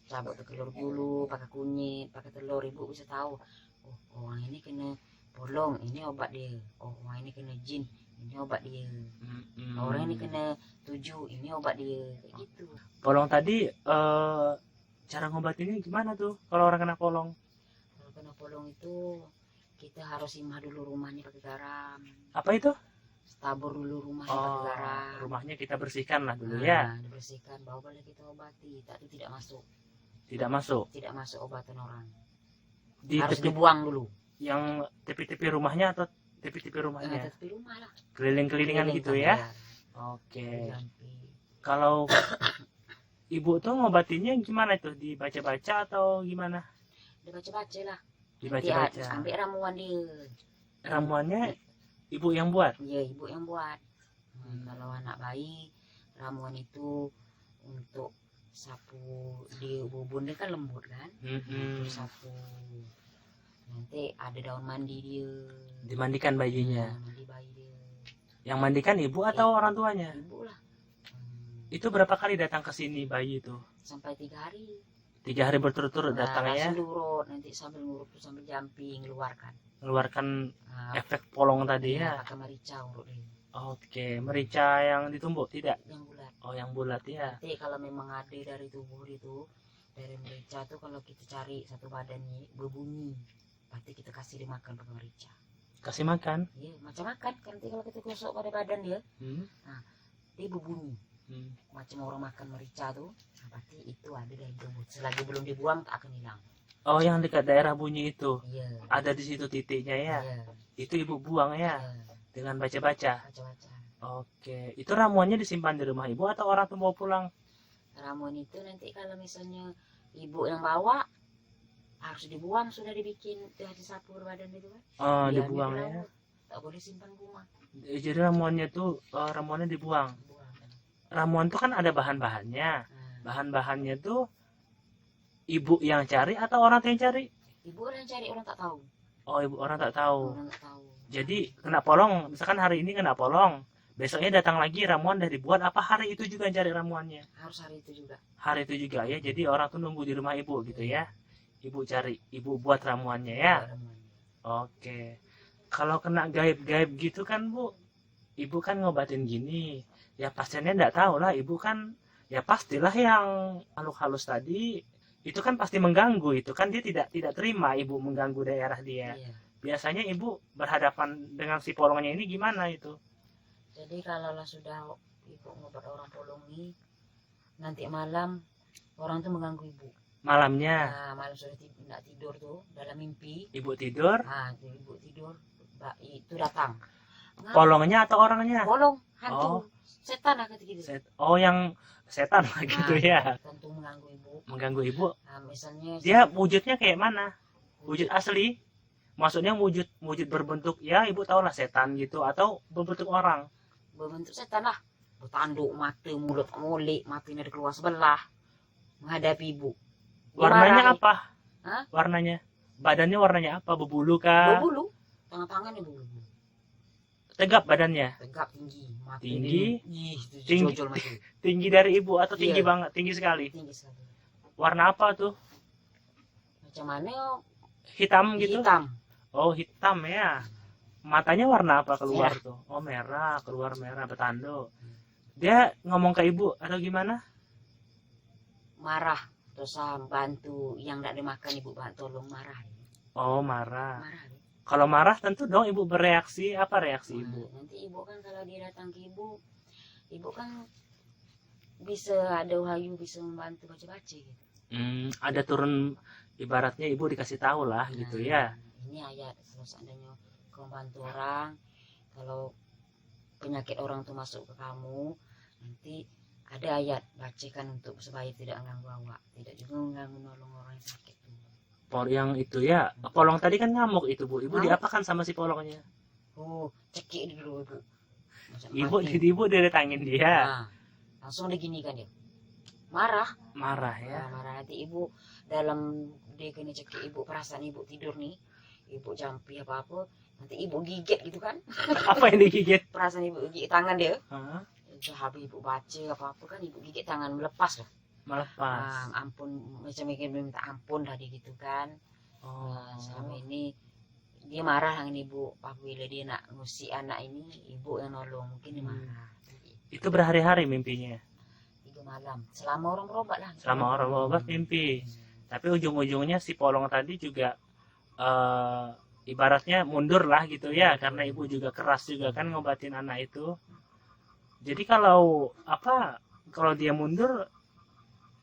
cabut telur dulu, pakai kunyit, pakai telur, ibu bisa tahu. Oh, orang ini kena polong, ini obat dia. Oh, orang ini kena jin, ini obat dia. Orang ini kena 7, ini obat dia. Kayak gitu. Polong tadi cara ngobatinnya gimana tuh kalau orang kena polong? Kalau kena polong itu kita harus simah dulu rumahnya pakai garam. Apa itu? Tabur dulu rumahnya pakai garam. Rumahnya kita bersihkan lah dulu Nah, ya. dibersihkan, baru boleh kita obati. Tapi tidak masuk. Tidak masuk. Tidak masuk obatan orang. Di Harus tepi dibuang dulu. yang tepi-tepi rumahnya atau tepi-tepi Nah, rumahnya? tepi rumah lah. Keliling-kelilingan Keliling gitu kan, ya. Oke. Kalau ibu tuh ngobatinnya gimana itu? Dibaca-baca atau gimana? Dibaca-baca lah. Dibaca-baca. Ambil ramuan dia. Ramuannya ibu yang buat? Iya, ibu yang buat. Kalau anak bayi, ramuan itu untuk sapu di bubun dia kan lembut kan. Untuk sapu. nanti ada daun mandi dia. Dimandikan bayinya. Mandi bayi dia. Yang mandikan ibu atau orang tuanya? Ibu lah. Itu berapa kali datang ke sini bayi itu? Sampai 3 hari. 3 hari berturut-turut datang ya? Langsung diurut, nanti sambil ngurut tuh sambil jumping Mengeluarkan Nah, efek polong tadi ya? pakai merica urut dia. Oke, merica yang ditumbuk tidak? Yang bulat. Oh, yang bulat ya. Nanti kalau memang ada dari tubuh itu, dari merica tuh kalau kita cari satu badannya berbunyi, berarti kita kasih dia makan pakai merica. Kasih makan? Iya, macam makan. Nanti kalau kita gosok pada badan dia, dia berbunyi. Macam orang makan merica tuh, nah, berarti itu ada dari tubuh. Selagi belum dibuang tak akan hilang. Oh, yang dekat daerah bunyi itu? Iya. Ada di situ titiknya ya? Iya. Itu ibu buang ya? Iya. Dengan baca-baca? Baca-baca. Oke, itu ramuannya disimpan di rumah ibu atau orang tuh mau pulang? Ramuan itu nanti kalau misalnya ibu yang bawa harus dibuang, sudah dibikin, sudah disapu badan itu kan. Oh, Biar dibuang dia ya? dirawat. Tak boleh simpan rumah. Jadi ramuannya tuh, ramuannya dibuang. Buang. Ramuan tuh kan ada bahan-bahannya. Nah, Bahan-bahannya tuh ibu yang cari atau orang tuh yang cari? ibu orang cari, orang tak tahu. Oh, ibu orang tak tahu. Orang tak tahu. Jadi kena polong, misalkan hari ini kena polong, besoknya datang lagi ramuan udah dibuat, apa hari itu juga cari ramuannya? Harus hari itu juga. Hari itu juga ya, jadi orang tuh nunggu di rumah ibu gitu ya. Ibu cari, ibu buat ramuannya ya. Ramuannya. Oke. Kalau kena gaib-gaib gitu kan Bu, ibu kan ngobatin gini. Ya pasiennya enggak tahu lah, ibu kan ya pastilah yang makhluk halus tadi itu kan pasti mengganggu, itu kan dia tidak terima ibu mengganggu daerah dia. Iya. Biasanya ibu berhadapan dengan si polongnya ini gimana itu? Jadi kalau lah sudah ibu ngobat orang polong ini, nanti malam orang tuh mengganggu ibu. Malamnya Nah, malam sudah tidak tidur tuh dalam mimpi. ibu tidur, Nah, itu ibu tidur, itu datang. polongnya atau orangnya? Polong, hantu, Oh. setan lah kata gitu. Oh, yang setan lah gitu ya, Tentu mengganggu ibu. mengganggu ibu. Nah, misalnya Dia wujudnya kayak mana? Wujud asli? Maksudnya wujud berbentuk ya ibu tahu lah setan gitu atau berbentuk orang? berbentuk setan lah, bertanduk, mata, mulut molek, matanya ada keluar sebelah, menghadapi ibu. Dia Warnanya marah. apa? Hah? Warnanya? Badannya warnanya apa? Berbulu kah? Berbulu, tangan-tangannya berbulu, Tegap badannya? tegap tinggi, mata Tinggi? ih, Tinggi. jojol mati, Tinggi dari ibu atau tinggi Iya. banget? Tinggi sekali. tinggi sekali. Warna apa tuh? Macam mana? Hitam gitu? Hitam. Oh, hitam ya. Matanya warna apa keluar tuh? Oh, merah, keluar merah, bertanduk. Dia ngomong ke ibu atau gimana? Marah, terus bantu yang tidak dimakan ibu bantu, tolong marah. Oh, marah. Marah. Kalau marah tentu dong ibu bereaksi. Apa reaksi ibu? Nah, nanti ibu kan kalau dia datang ke ibu kan bisa ada wahyu, bisa membantu baca-baca gitu. Ada turun ibaratnya ibu dikasih tahu lah gitu ya. Ini ayat kalau seandainya kau bantu orang, kalau penyakit orang tuh masuk ke kamu, nanti ada ayat bacakan untuk supaya tidak mengganggu awak, tidak juga mengganggu nolong orang yang sakit tuh. Yang itu ya, polong tadi kan ngamuk itu Bu. Ibu Ngamuk. diapakan sama si polongnya? Oh, cekik dulu ibu. Macam Ibu didatangin dia. Nah, langsung diginikan dia. Marah. Marah ya. Nah, marah nanti ibu dalam dia kena cekik ibu, perasaan ibu tidur nih, ibu jampi apa nanti ibu gigit gitu kan, Apa yang digigit? perasaan ibu gigit tangan dia. Hah? Itu habis ibu baca apa kan ibu gigit tangan, melepas loh. Melepas. Ampun, macam minta ampun tadi gitu kan. Oh. Nah, selama ini dia marah dengan ibu apabila dia nak ngusik anak ini, ibu yang nolong, mungkin dia marah. Itu berhari-hari mimpinya. 3 malam selama orang berobat lah. Selama orang berobat mimpi. Tapi ujung-ujungnya si polong tadi juga ibaratnya mundur lah gitu ya, karena ibu juga keras juga kan ngobatin anak itu. Jadi kalau dia mundur,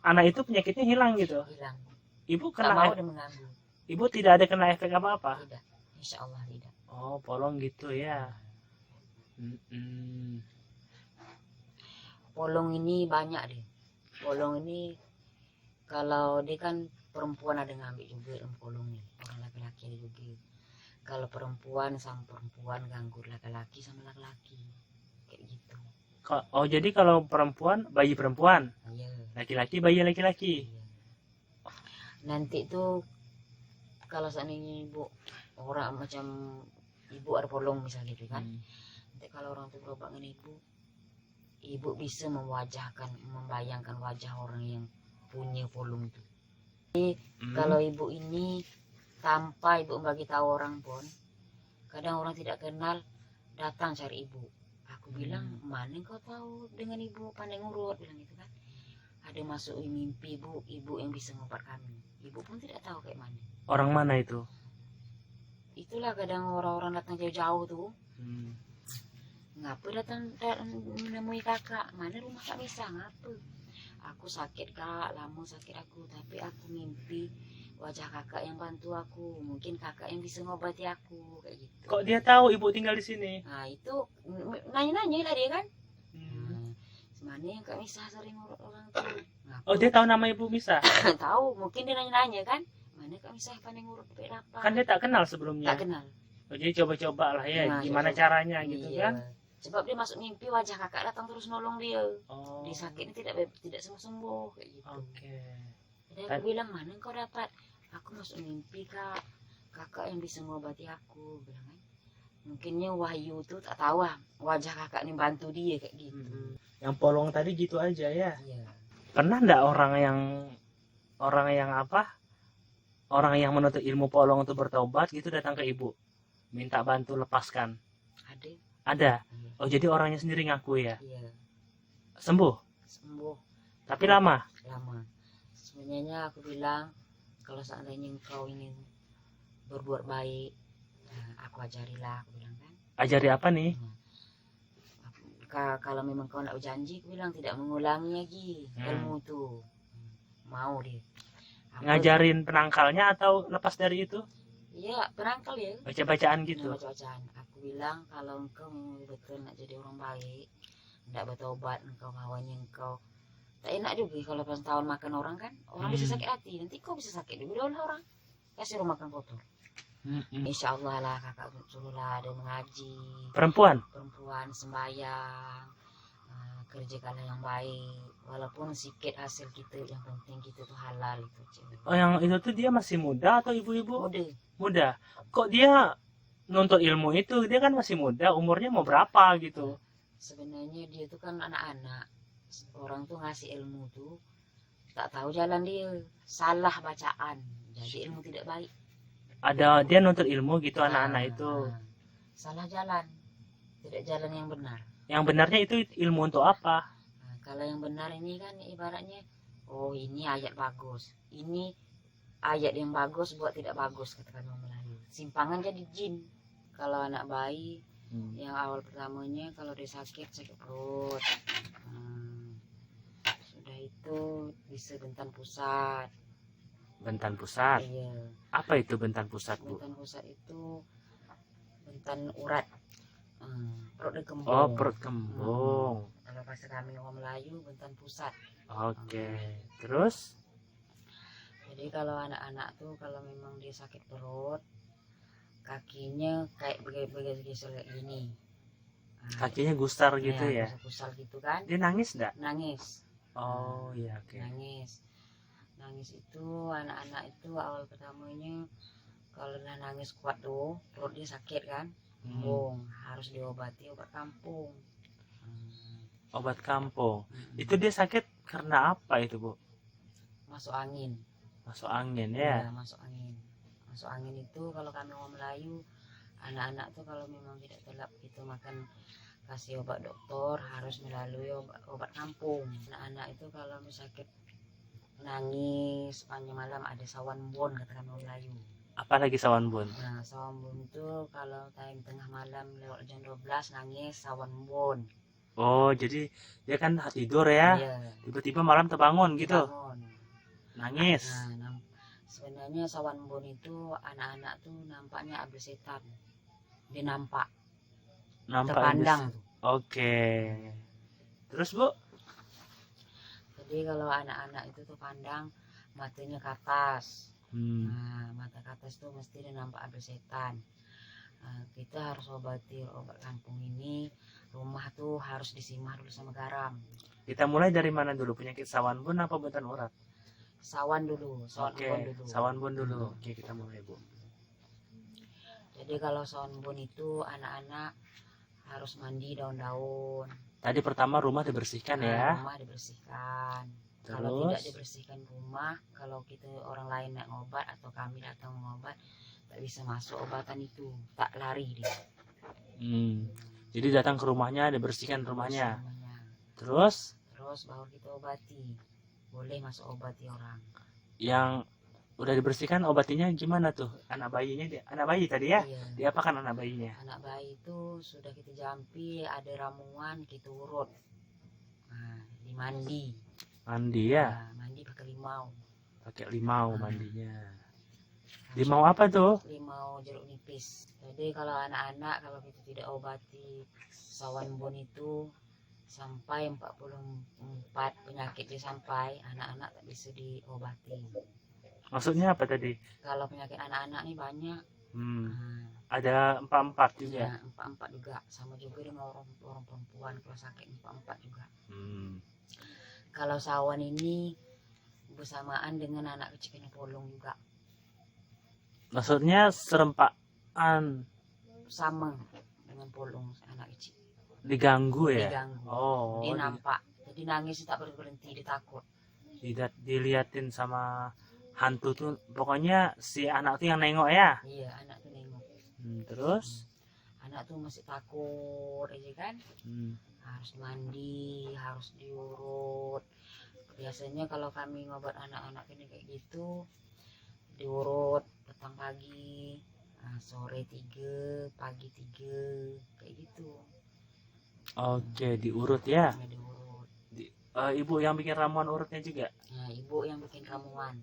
anak itu penyakitnya hilang gitu. Hilang. Ibu Tak kena mau dia mengganggu. ibu tidak ada kena efek apa-apa. Tidak. Insya Allah tidak. Oh, polong gitu ya. Polong ini banyak deh. Polong ini kalau dia kan perempuan ada ngambil juga dalam polong nih. Orang laki-laki ada juga. Kalau perempuan sama perempuan ganggu laki-laki sama laki-laki. Kayak gitu. Oh, jadi kalau perempuan bayi perempuan, Iya. laki-laki bayi laki-laki. Nanti tuh kalau seandainya ibu orang macam ibu ada polong misalnya gitu kan. Nanti kalau orang tuh berobat dengan ibu bisa membayangkan wajah orang yang punya polong itu. Kalau ibu ini tanpa ibu bagi tahu orang pun, kadang orang tidak kenal datang cari ibu. Aku bilang, mana kau tahu dengan ibu pandai ngurut, bilang gitu kan. Ada masuk mimpi ibu yang bisa ngobat kami. Ibu pun tidak tahu kayak mana. Orang mana itu? Itulah kadang orang-orang datang jauh-jauh tuh. Ngapa datang menemui kakak? Mana rumah kak bisa? Ngapa? Aku sakit kak, lama sakit aku, tapi aku mimpi wajah kakak yang bantu aku. Mungkin kakak yang bisa ngobati aku kayak gitu. Kok dia tahu ibu tinggal di sini? Nah itu nanya-nanya lah dia kan. Mana yang kak Misa sering ngurut orang tuh. Oh dia tahu nama ibu Misa? Tahu, mungkin dia nanya-nanya kan. Mana kak Misa pandai ngurut apa? Kan dia tak kenal sebelumnya. Tak kenal. Oh, jadi coba-coba lah ya, Nah, gimana coba. caranya gitu Iya. kan? Sebab dia masuk mimpi wajah kakak datang terus nolong dia. Oh. Dia sakit ini tidak sembuh kayak gitu. Oke. Jadi aku bilang, mana kau dapat? Aku masuk mimpi kak, kakak yang bisa mengobati aku, bilang kan. Mungkinnya Wahyu tuh tak tahu wajah kakak nih bantu dia kayak gitu. Yang polong tadi gitu aja ya. Iya. Pernah ndak orang yang apa? Orang yang menuntut ilmu polong untuk bertobat gitu datang ke ibu, minta bantu lepaskan. Ada. Ada. Iya. Oh jadi orangnya sendiri ngaku ya. Iya. Sembuh. Tapi lama. Sebenarnya aku bilang, kalau seandainya engkau ini berbuat baik, aku ajarilah, aku bilang kan. Ajari apa nih? Kalau memang kau nak berjanji, aku bilang tidak mengulangi lagi ilmu itu. Mau dia. Ngajarin penangkalnya atau lepas dari itu? Iya, penangkal ya. Baca-bacaan gitu. Baca-bacaan. Aku bilang kalau engkau memang betul nak jadi orang baik, tidak bertobat, engkau hawanya engkau tak enak juga kalau pas tahun makan orang kan, orang bisa sakit hati, nanti kau bisa sakit juga oleh orang, kasih orang makan kotor. Insya Allah lah kakak suruhlah ada mengaji, Perempuan sembahyang, kerjakanlah yang baik, walaupun sedikit hasil kita, yang penting kita tuh halal itu. Oh yang itu tuh dia masih muda atau ibu-ibu? Muda. Kok dia nuntut ilmu itu? Dia kan masih muda, umurnya mau berapa gitu? Sebenarnya dia tuh kan anak-anak, orang tuh ngasih ilmu tuh tak tahu jalan dia, salah bacaan, jadi ilmu tidak baik. Ada dia nuntut ilmu gitu anak-anak itu. Salah jalan, tidak jalan yang benar. Yang benarnya itu ilmu untuk apa? Kalau yang benar ini kan ibaratnya, oh ini ayat bagus, ini ayat yang bagus buat tidak bagus, katakan orang Melayu. Simpangan jadi jin. Kalau anak bayi, yang awal pertamanya kalau dia sakit perut, sudah itu bisa bentan pusat. Bentan pusat? Iya. Apa itu bentan pusat, Bu? Bentan pusat itu bentan urat, perut dia kembung. Oh, perut kembung. Kalau bahasa kami orang Melayu, bentan pusat. Oke. Terus? Jadi kalau anak-anak tuh kalau memang dia sakit perut, kakinya kayak begitu kayak gini. Kakinya gusar gitu ya? Gusar gitu kan? Dia nangis enggak? Nangis. Oh iya, oke. Nangis itu anak-anak itu awal pertamanya kalau nangis kuat tuh perut dia sakit kan, harus diobati obat kampung. Obat kampung. Itu dia sakit karena apa itu, Bu? Masuk angin. Masuk angin ya? Iya, masuk angin. Masuk angin itu kalau kami orang Melayu, anak-anak tuh kalau memang tidak telap gitu makan kasih obat dokter harus melalui obat kampung. Anak-anak itu kalau sakit nangis sepanjang malam ada sawan bon, katakan orang Melayu. Apalagi sawan bon? Nah, sawan bon itu kalau time tengah malam lewat jam 12 nangis sawan bon. Oh, jadi dia kan tidur ya? Iya. Tiba-tiba malam terbangun gitu? Nangis? Nah, sebenarnya sawan bon itu anak-anak tuh nampaknya abis setan. Dia nampak terpandang tuh. Oke. Terus, Bu? Jadi kalau anak-anak itu tuh pandang matanya ke atas. Nah, mata ke atas tuh mesti dia nampak ada setan. Kita harus obati obat kampung ini. Rumah tuh harus disimah dulu sama garam. Kita mulai dari mana dulu? Penyakit sawan bon apa bentan urat? sawan dulu, sawan Oke, embun dulu. sawan bun dulu. Oke, kita mulai, Bu. Jadi kalau sawan embun itu anak-anak harus mandi daun-daun. Tadi pertama rumah dibersihkan ya. Rumah dibersihkan. Kalau tidak Terus dibersihkan rumah, kalau kita orang lain nak ngobat atau kami datang ngobat, tak bisa masuk obatan itu, tak lari dia. jadi datang ke rumahnya, dibersihkan rumahnya. Semuanya. Terus Terus baru kita obati, boleh masuk obati orang. yang udah dibersihkan obatinya gimana tuh? Anak bayi tadi ya? Iya. Diapakan anak bayinya? Anak bayi itu sudah kita jampi, ada ramuan kita urut. Nah, dimandi. Mandi ya? Nah, mandi pakai limau. Pakai limau Ah. mandinya. Limau apa tuh? Limau jeruk nipis. Jadi kalau anak-anak kalau kita tidak obati sawan embun itu sampai 44 penyakit dia sampai, anak-anak tak bisa diobati. Maksudnya apa tadi? Kalau penyakit anak-anak nih banyak. Nah, Ada 44 juga. ya, 44 juga, sama juga dengan orang perempuan kalau sakit 44 juga. Kalau sawan ini bersamaan dengan anak kecil kena polong juga, Maksudnya serempaan sama dengan polong anak kecil. diganggu ya? Diganggu. Oh, Dia nampak, jadi nangis tak berhenti, dia takut. diliatin sama hantu tuh. Pokoknya si anak tuh yang nengok ya. Iya, anak tuh nengok. Terus Anak tuh masih takut aja kan. Harus mandi, harus diurut. Biasanya kalau kami ngobat anak-anak ini kayak gitu, diurut petang pagi, sore 3, pagi 3, kayak gitu. Oke, diurut ya. Ya, diurut. Ibu yang bikin ramuan urutnya juga. Nah, ibu yang bikin ramuan.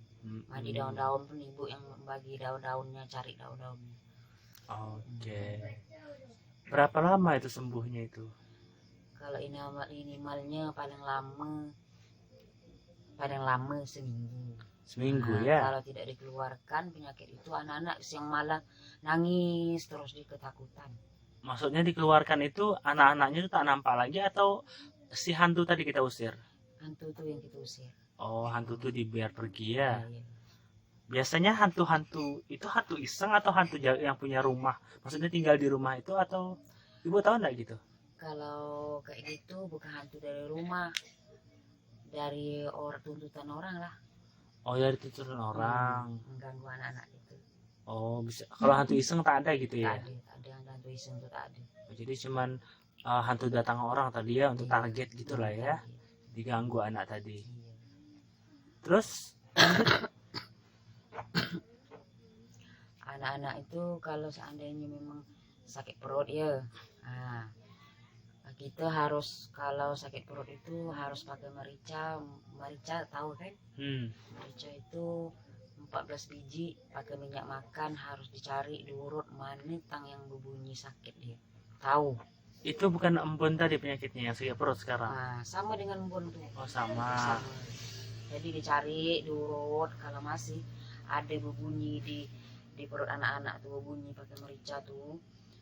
Mandi daun-daun pun ibu yang bagi daun-daunnya, cari daun-daunnya. Oke. Berapa lama itu sembuhnya itu? Kalau minimalnya paling lama seminggu. Seminggu Nah, ya. Kalau tidak dikeluarkan penyakit itu, anak-anak yang malah nangis terus, di ketakutan. Maksudnya dikeluarkan itu anak-anaknya itu tak nampak lagi atau si hantu tadi kita usir? Hantu tuh yang kita usir. Oh, hantu tuh dibiar pergi ya. Iya. Biasanya hantu-hantu itu hantu iseng atau hantu yang punya rumah? Maksudnya tinggal di rumah itu atau ibu tahu enggak gitu? Kalau kayak gitu bukan hantu dari rumah, dari tuntutan orang lah. Oh, dari tuntutan orang. Mengganggu anak-anak itu. Oh, bisa. Kalau hantu iseng tak ada gitu ya? Tak ada hantu iseng tuh, tak ada. Jadi cuman hantu datang orang tadi ya untuk Iya, target gitulah ya. target. Diganggu anak tadi. Iya. Terus Anak-anak itu kalau seandainya memang sakit perut ya, kita harus, kalau sakit perut itu harus pakai merica. Merica tahu kan? Merica itu 14 biji, pakai minyak makan, harus dicari diurut mana tang yang berbunyi sakit dia. Tahu? itu bukan embun tadi penyakitnya yang sakit perut sekarang? Sama dengan embun tuh. Oh, sama. Jadi dicari diurut, kalau masih ada berbunyi di perut anak-anak tuh, berbunyi pakai merica tuh,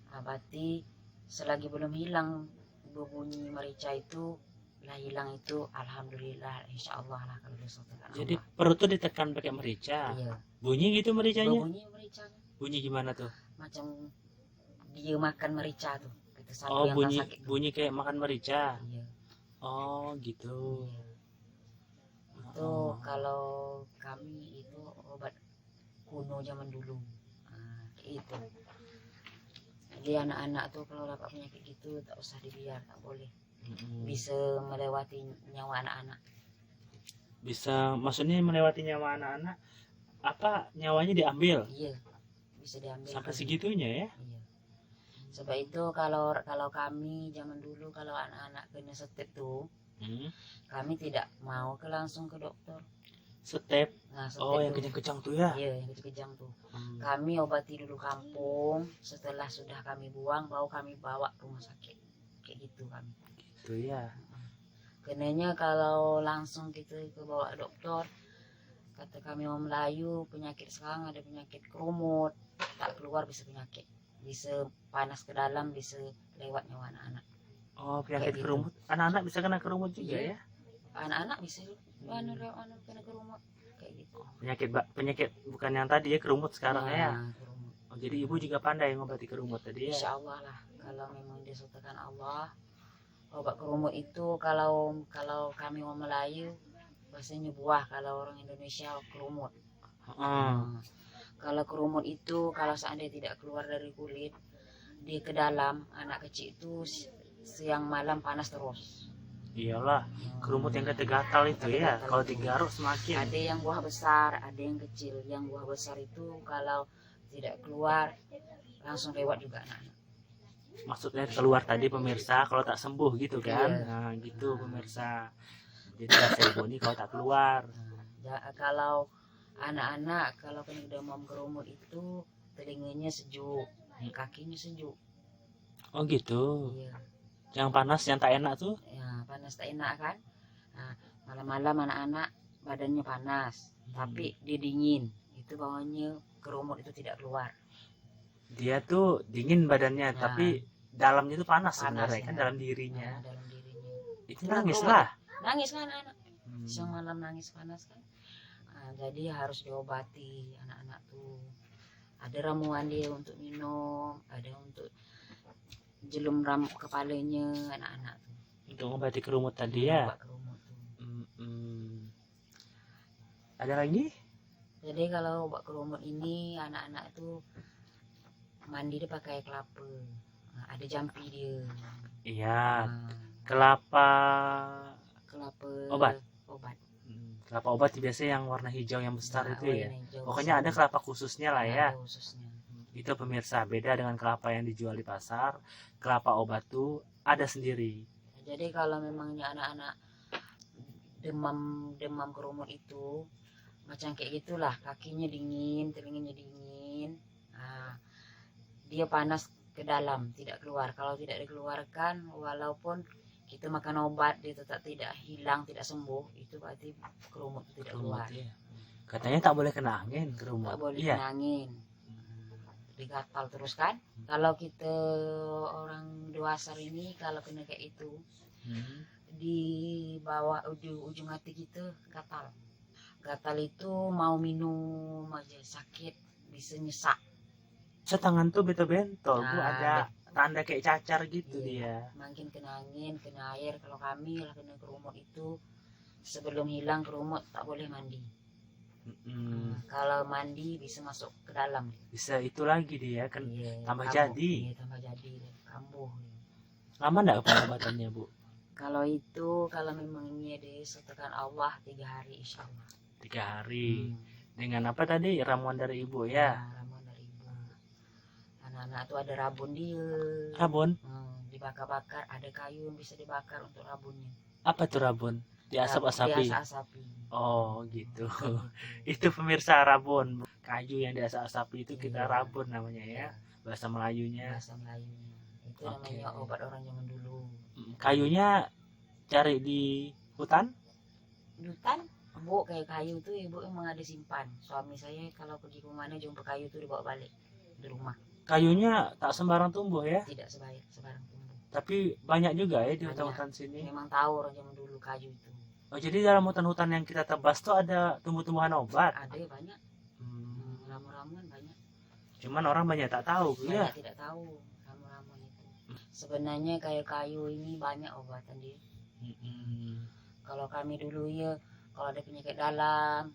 berarti selagi belum hilang berbunyi merica itu, lah hilang itu, alhamdulillah, insya Allah lah kalau besok tekan Allah. Jadi perut tuh ditekan pakai merica. Iya. Bunyi gitu mericanya? Berbunyi merica. Bunyi gimana tuh? Macam dia makan merica tuh. Kita satu Oh, yang bunyi sakit tuh. bunyi kayak makan merica. Iya. Oh, gitu. Iya. Itu kalau kami itu obat kuno zaman dulu. Kayak itu. Jadi anak-anak tuh kalau dapat penyakit gitu tak usah dibiar, tak boleh. Bisa melewati nyawa anak-anak. Bisa, maksudnya melewati nyawa anak-anak, apa nyawanya diambil? Iya, bisa diambil. Sampai segitunya ya? Iya. Sebab itu kalau kami zaman dulu kalau anak-anak kena setep tuh, kami tidak mau langsung ke dokter. Step. Nah, Oh, yang kejang-kejang tuh ya? Iya, yang kejang tuh. Kami obati dulu kampung, setelah sudah kami buang, baru kami bawa ke rumah sakit. Kayak gitu kami. Gitu ya. Kenanya kalau langsung gitu ke bawa dokter, kata kami orang Melayu, penyakit sekarang ada penyakit kerumut, tak keluar bisa penyakit, bisa panas ke dalam, bisa lewat nyawa anak-anak. Oh, penyakit Kayak gitu. kerumut. Anak-anak bisa kena kerumut juga Iya. ya? Anak-anak bisa kena kerumut kayak gitu. Penyakit bukan yang tadi ya, kerumut sekarang ya. Kerumut. Oh, jadi ibu juga pandai ngobati kerumut tadi ya. Insya Allah lah, kalau memang disertakan Allah, obat kerumut itu kalau kami orang Melayu bahasanya buah, kalau orang Indonesia kerumut. Kalau kerumut itu kalau seandainya tidak keluar dari kulit, dia ke dalam, anak kecil itu siang malam panas terus. Iyalah, kerumut yang gatal itu ya, kalau digaruk semakin. Ada yang buah besar, ada yang kecil. Yang buah besar itu kalau tidak keluar langsung lewat juga anak-anak. Maksudnya keluar tadi pemirsa, kalau tak sembuh gitu kan. Iya. Nah gitu pemirsa, jadi rasa ibu ini kalau tak keluar. Kalau anak-anak kalau kena demam kerumut itu telinganya sejuk, kakinya sejuk. Oh gitu. Iya. Yang panas yang tak enak tuh? Ya, panas tak enak kan. Nah, malam-malam anak-anak badannya panas, tapi dia dingin. Itu bawahnya kerumut itu tidak keluar. Dia tuh dingin badannya, tapi dalamnya tuh panas sebenarnya ya. kan, dalam dirinya. Dalam dirinya. Itu nangis lah. Nangis kan anak. Siang malam nangis panas kan. Nah, jadi harus diobati anak-anak tuh. Ada ramuan dia untuk minum, ada untuk jelum kepalanya anak-anak tuh. Untuk ngobati kerumut tadi ya. Kerumut tuh. Ada lagi? Jadi kalau obat kerumut ini anak-anak tuh mandi dia pakai kelapa. Nah, ada jampi dia. Iya. Kelapa obat. Kelapa obat biasanya yang warna hijau yang besar itu ya. Pokoknya ada kelapa khususnya lah ya. Khususnya. Itu pemirsa, beda dengan kelapa yang dijual di pasar. Kelapa obat tuh ada sendiri. Jadi kalau memangnya anak-anak demam kerumut itu macam kayak gitulah, kakinya dingin, telinganya dingin. Nah, dia panas ke dalam, tidak keluar. Kalau tidak dikeluarkan, walaupun kita makan obat dia tetap tidak hilang, tidak sembuh, itu berarti kerumut tidak keluar. Ya. Katanya tak boleh kena angin kerumut. Tak boleh kena angin. Digatal terus kan. Kalau kita orang dewasa ini kalau kena kayak itu, di bawah ujung hati kita gatal. Gatal itu mau minum aja sakit, bisa nyesak. Setangan tuh bentol-bentol, Bu, ada tanda kayak cacar gitu dia. Makin kena angin, kena air. Kalau kami lah kena kerumut itu, sebelum hilang kerumut tak boleh mandi. Kalau mandi bisa masuk ke dalam. Bisa itu lagi dia kan, tambah kambuh, jadi. Tambah jadi, kambuh. Lama enggak pengobatannya, Bu? Kalau itu, kalau memangnya disertakan Allah 3 hari insya Allah. 3 hari. Dengan apa tadi? Ramuan dari ibu ya? Ramuan dari ibu. Anak-anak tuh ada rabun dia. Rabun? Dibakar-bakar, ada kayu yang bisa dibakar untuk rabunnya. Apa tuh rabun? Diasap-asapi? Diasap-asapi. Oh gitu. Itu pemirsa rabun. Kayu yang diasap-asapi itu kita rabun namanya ya. Bahasa Melayunya. Bahasa Melayunya. Itu namanya obat orang zaman dulu. Kayunya cari di hutan? Di hutan? Bu, kayak kayu tuh ibu emang ada simpan. Suami saya kalau pergi ke mana jumpa kayu tuh dibawa balik di rumah. Kayunya tak sembarang tumbuh ya? Tidak sembarang tumbuh. Tapi banyak juga ya di hutan-hutan sini. Memang tahu orang zaman dulu kayu itu. Oh, jadi dalam hutan-hutan yang kita tebas tuh ada tumbuh-tumbuhan obat? Ada banyak. Ramu-ramuan banyak. Cuman orang banyak tak tahu ya? Banyak tidak tahu ramu-ramuan itu. Sebenarnya kayu-kayu ini banyak obatan dia. Kalau kami dulu ya, kalau ada penyakit dalam,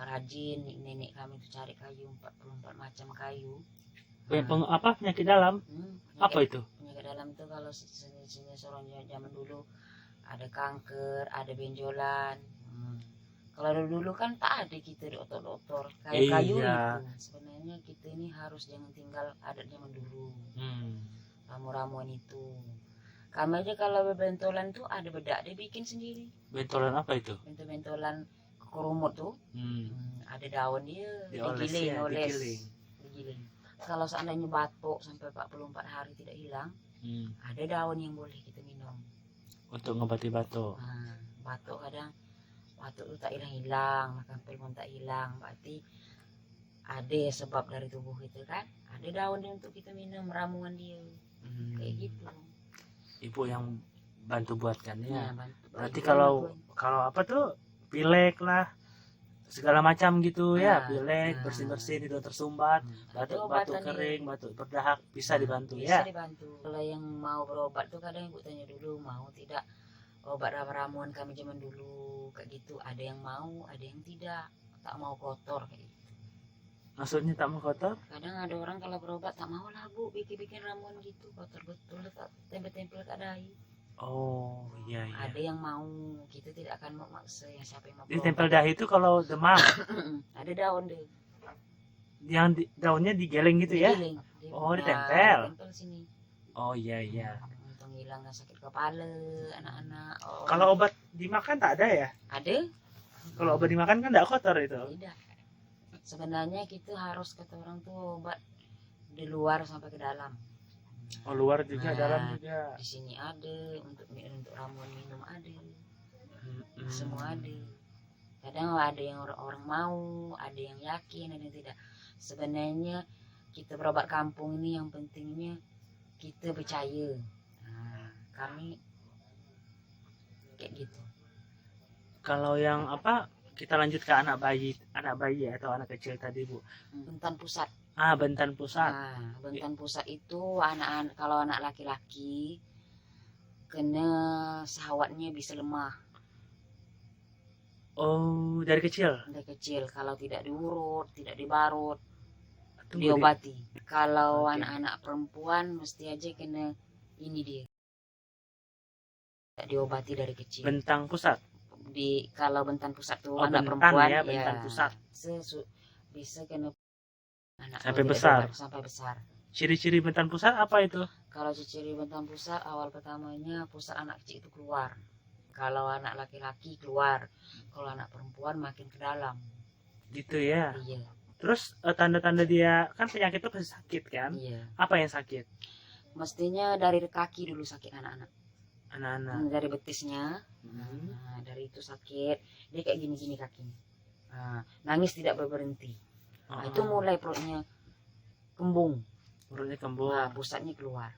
rajin nenek kami tuh cari kayu 44 macam kayu. Apa penyakit dalam? Apa itu? Penyakit dalam itu kalau seorang zaman dulu ada kanker, ada benjolan. Kalau dulu kan tak ada kita dokter-dokter kayu-kayu itu. Sebenarnya kita ini harus jangan tinggal adat zaman dulu. Ramu-ramuan itu. Kami aja kalau bentolan tuh ada bedak dia bikin sendiri. Bentolan apa itu? Bentolan kerumut tuh. Ada daun dia digiling. Kalau seandainya batuk sampai 44 hari tidak hilang, ada daun yang boleh kita minum untuk ngobati batuk. Batuk kadang batuk itu tak hilang, makan pil pun tak hilang, berarti ada sebab dari tubuh kita kan. Ada daun dia untuk kita minum, ramuan dia kayak gitu. Ibu yang bantu buatkan ya. Bantu. Berarti kalau apa tuh pilek lah, segala macam gitu ya, Nah, pilek, nah. bersin-bersin itu tersumbat, Ada batuk-batuk obatan kering, dia. batuk berdahak bisa dibantu Bisa ya. dibantu. Kalau yang mau berobat tuh kadang ibu tanya dulu mau tidak obat ramuan kami zaman dulu kayak gitu. Ada yang mau, ada yang tidak, tak mau kotor kayak gitu. Maksudnya tak mau kotor? Kadang ada orang kalau berobat tak mau lah bu bikin ramuan gitu kotor betul tak tempel-tempel ke dahi. Oh iya iya. Ada yang mau, kita tidak akan memaksa yang siapa yang mau Di berobat. tempel dahi itu kalau demam, Ada daun deh. yang daunnya digeleng gitu ya? Digiling. Oh, ditempel. Ditempel sini. Oh iya iya. Untuk ngilangkan sakit kepala anak-anak. Oh, Kalau obat dimakan tak ada ya? ada? Kalau obat dimakan kan tidak kotor itu. Tidak. Sebenarnya kita harus kata orang tuh obat di luar sampai ke dalam. Oh luar juga, Nah, dalam juga. Di sini ada untuk ramuan minum ada. Mm-mm. Semua ada. Kadang ada yang orang mau, ada yang yakin, ada yang tidak. Sebenarnya kita berobat kampung ini yang pentingnya kita percaya. Nah, kami kayak gitu. Kalau yang apa, kita lanjut ke anak bayi atau anak kecil tadi Bu. Bentan pusat. Ah, bentan pusat. Nah, bentan pusat itu anak-anak kalau anak laki-laki kena syahwatnya bisa lemah Oh, dari kecil. dari kecil kalau tidak diurut, tidak dibarut, Tunggu, diobati. Kalau Oke. anak-anak perempuan mesti aja kena ini dia. Tidak diobati dari kecil. Bentang pusat. Kalau bentan pusat tuh Oh, anak bentan perempuan ya, bentan pusat. bisa kena anak Sampai kalau tidak besar. diobati sampai besar. Ciri-ciri bentan pusat apa itu? Kalau ciri bentan pusat awal pertamanya pusat anak kecil itu keluar. Kalau anak laki-laki keluar, kalau anak perempuan makin ke dalam. Gitu ya. Iya, Terus tanda-tanda dia kan penyakit itu pasti sakit kan? iya. Apa yang sakit? Mestinya dari kaki dulu sakit anak-anak. Anak-anak. Dari betisnya, Hmm. nah, dari itu sakit. Dia kayak gini-gini kakinya. Nah, nangis tidak berhenti. Nah, itu mulai perutnya kembung. Perutnya kembung. Nah, pusatnya keluar.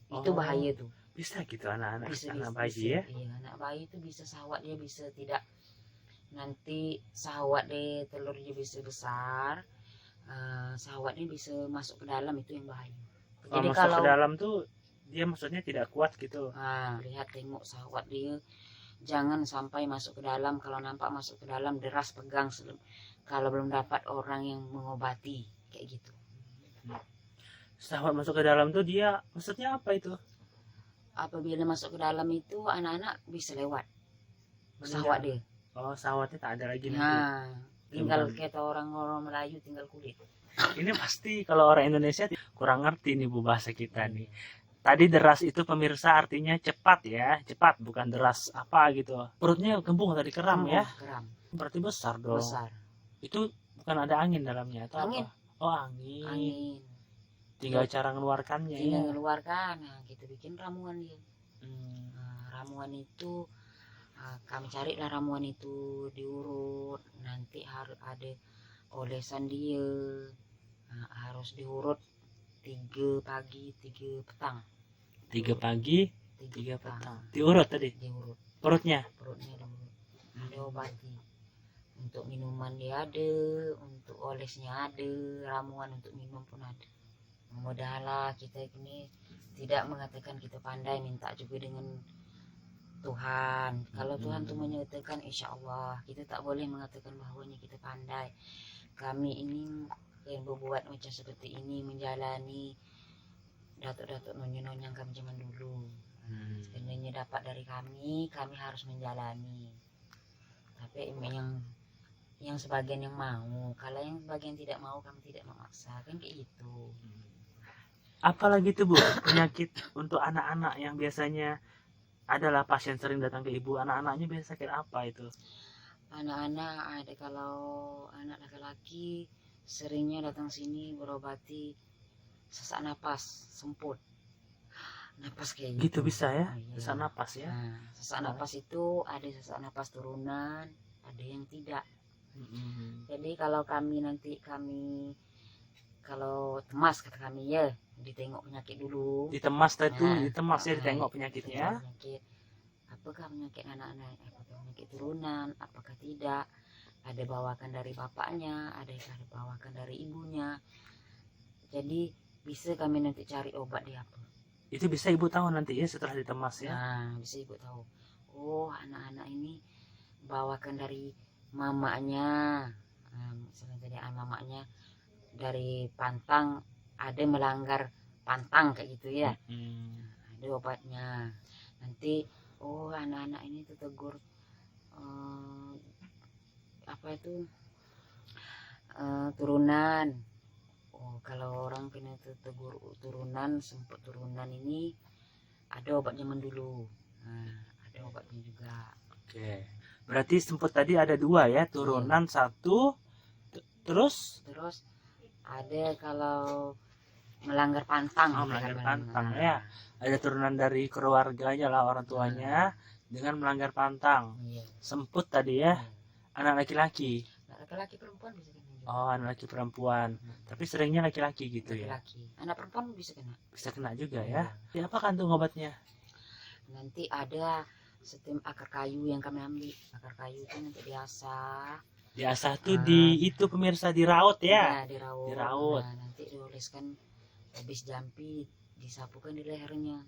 Itu Oh. bahaya tuh. Bisa gitu anak-anak, Bisa, anak bisa, bayi ya? Iya, anak bayi itu bisa syahwat dia bisa tidak. Nanti syahwat dia telur dia bisa besar. Syahwatnya bisa masuk ke dalam itu yang bahaya. Kalau Jadi masuk kalau ke dalam tuh dia maksudnya tidak kuat gitu. lihat tengok syahwat dia jangan sampai masuk ke dalam. Kalau nampak masuk ke dalam deras pegang kalau belum dapat orang yang mengobati kayak gitu. Syahwat masuk ke dalam tuh dia maksudnya apa itu? Apabila masuk ke dalam itu anak-anak bisa lewat syahwat dia. Oh, syahwatnya tak ada lagi nanti. Nah, tinggal kata orang-orang Melayu tinggal kulit. Ini pasti kalau orang Indonesia kurang ngerti nih Bu bahasa kita nih. Tadi deras itu pemirsa artinya cepat ya, cepat bukan deras apa gitu. Perutnya kembung tadi keram ya. Keram. Berarti besar dong. Besar. Itu bukan ada angin dalamnya atau Angin. apa? Oh, angin. Angin. Tinggal cara ngeluarkannya Tinggal ya. mengeluarkan. Nah, kita bikin ramuan dia. Hmm. Nah, ramuan itu kami carilah ramuan itu diurut. Nanti harus ada olesan dia. Nah, harus diurut 3 pagi 3 petang. 3 pagi, 3 3 petang. Diurut tadi Diurut perutnya. perutnya diurut. Diobati. Untuk minuman dia ada, untuk olesnya ada, ramuan untuk minum pun ada. Mudahlah kita ini tidak mengatakan kita pandai, minta juga dengan Tuhan. Kalau Tuhan tuh menyatakan insya Allah, kita tak boleh mengatakan bahwanya kita pandai. Kami ini yang berbuat macam seperti ini, menjalani datuk-datuk nyonya-nyonya kami zaman dulu. Sebenarnya dapat dari kami harus menjalani. Tapi yang sebagian yang mau, kalau yang sebagian tidak mau kami tidak memaksa, kan kayak gitu. Apalagi tuh Bu, penyakit untuk anak-anak yang biasanya adalah pasien sering datang ke Ibu, anak-anaknya biasa sakit apa itu? Anak-anak ada kalau anak laki-laki seringnya datang sini berobati sesak napas semput. Napas kayak Gitu bisa ya? Iya. Sesak napas ya? Nah, sesak napas itu ada sesak napas turunan, ada yang tidak. Jadi kalau kami kalau temas kata kami ya, ditengok penyakit dulu. Ditemas tadi, Nah, ditemas ya, ditengok penyakitnya. Penyakit. Apakah penyakit anak-anak, apakah penyakit turunan, apakah tidak. ada bawakan dari bapaknya, ada bawakan dari ibunya. Jadi bisa kami nanti cari obat di apa. Itu bisa ibu tahu nanti ya setelah ditemas ya. Nah, bisa ibu tahu. Oh, anak-anak ini bawakan dari mamanya. Misalnya tadi mamanya dari pantang, ada melanggar pantang kayak gitu ya. Ada obatnya. Nanti oh anak-anak ini tegur apa itu turunan. Oh, kalau orang kena tegur turunan, sempat turunan ini ada obat zaman dulu. Nah, ada obatnya juga. Oke. Berarti sempat tadi ada 2 ya, turunan 1, terus ada kalau melanggar pantang. melanggar pantang ya. Ada turunan dari keluarganya lah, orang tuanya dengan melanggar pantang. Iya. Semput tadi ya, anak laki-laki. Laki-laki perempuan bisa kena juga. Oh, anak laki perempuan. Tapi seringnya laki-laki gitu ya. Laki-laki. Anak perempuan bisa kena. Bisa kena juga ya. Ya apa kandung obatnya? Nanti ada stem akar kayu yang kami ambil. Akar kayu itu nanti diasah. Diasah tuh di itu pemirsa diraut ya. Nah, diraut. Diraut. Nah, nanti dioleskan habis jampi, disapukan di lehernya.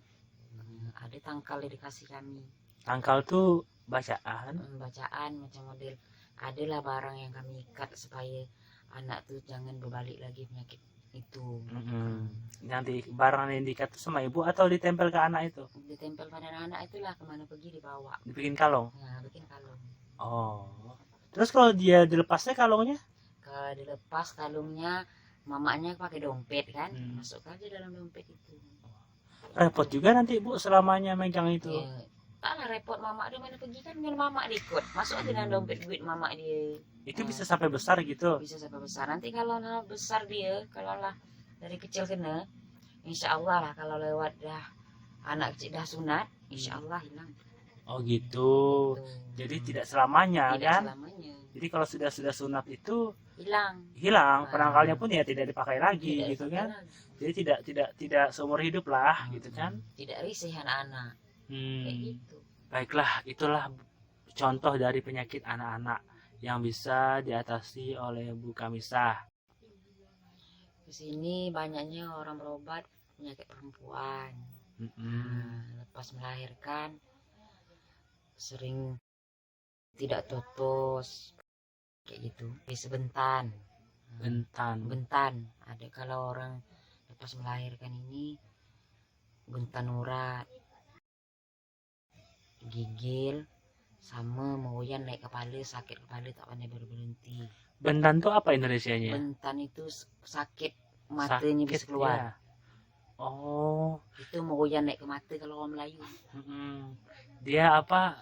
Ada tangkal yang dikasih kami. Tangkal tuh bacaan. Bacaan macam model. Adalah barang yang kami ikat supaya anak tuh jangan berbalik lagi penyakit itu. Nanti barang yang diikat sama ibu atau ditempel ke anak itu? Ditempel pada anak itulah, kemana pergi dibawa. Dibikin kalung? Nah, bikin kalung. Oh. Terus kalau dia dilepasnya kalungnya? Kalau dilepas kalungnya, mamanya pakai dompet kan, masuk aja dalam dompet itu. Repot juga nanti ibu selamanya megang itu. Ya, taklah repot, mama dia mana pergi kan dengan mama diikut, masuk aja dalam dompet duit mama dia. Itu bisa sampai besar gitu? Bisa sampai besar. Nanti kalau besar dia, kalau lah dari kecil kena, insya Allah lah kalau lewat dah anak kecil dah sunat, insya Allah hilang. Oh gitu. Jadi tidak selamanya Tidak kan? selamanya. Jadi kalau sudah sunat itu hilang. penangkalnya pun ya tidak dipakai lagi Tidak gitu dipakai kan? lagi. Jadi tidak seumur hidup lah gitu kan? Tidak risih anak-anak. Kayak gitu. Baiklah, itulah contoh dari penyakit anak-anak yang bisa diatasi oleh Bu Kamisah. Di sini banyaknya orang berobat penyakit perempuan. Lepas melahirkan sering tidak totos kayak gitu. Bisa bentan. Ada kalau orang lepas melahirkan ini bentan urat, gigil, sama moyan naik kepala, sakit kepala tak pandai berhenti. Bentan tuh apa Indonesianya? Bentan itu sakit matanya bisa keluar. Ya. Oh, itu moyan naik ke mata kalau orang Melayu. Dia apa?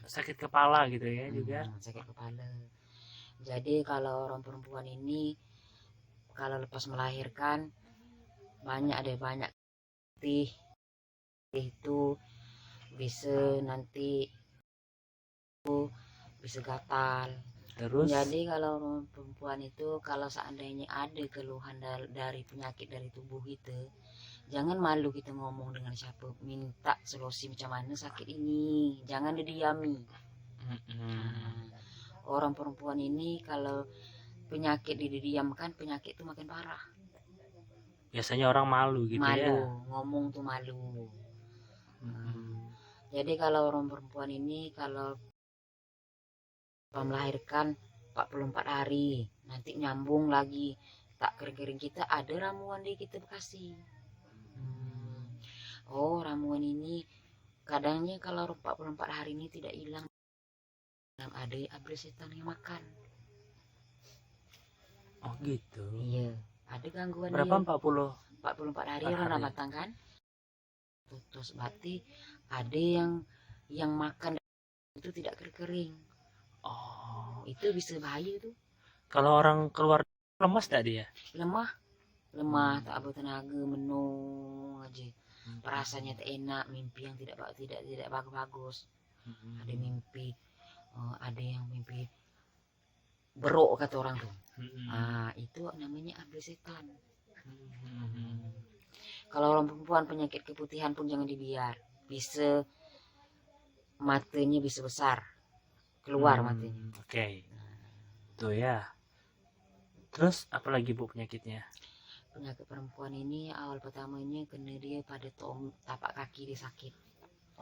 Sakit kepala gitu ya juga. Sakit kepala. Jadi kalau orang perempuan ini kalau lepas melahirkan banyak itu bisa nanti bisa gatal. Terus jadi kalau orang perempuan itu kalau seandainya ada keluhan dari penyakit dari tubuh kita, jangan malu kita ngomong dengan siapa, minta solusi macam mana sakit ini, jangan didiami. Orang perempuan ini kalau penyakit didiamkan, penyakit itu makin parah. Biasanya orang malu gitu ya. Ngomong tuh malu. Jadi kalau orang perempuan ini kalau melahirkan 44 hari, nanti nyambung lagi tak kering-kering, kita ada ramuan deh kita kasih. Oh, ramuan ini kadangnya kalau 44 hari ini tidak hilang, ada setan yang makan. Oh gitu. Iya, ada gangguan. Berapa 44 hari orang matang kan? Terus berarti ada yang makan itu tidak kering. Oh, itu bisa bahaya tuh. Kalau orang keluar lemas tak dia? Lemah, tak bertenaga, menung aja. Rasanya tak enak, mimpi yang tidak bagus. Ada mimpi, ada yang mimpi beruk kata orang tuh. Itu namanya setan. Kalau orang perempuan penyakit keputihan pun jangan dibiar, bisa matanya bisa besar, keluar matanya. Oke. gitu ya. Terus apalagi Bu penyakitnya? Penyakit perempuan ini awal pertamanya kena dia pada tapak kaki dia sakit.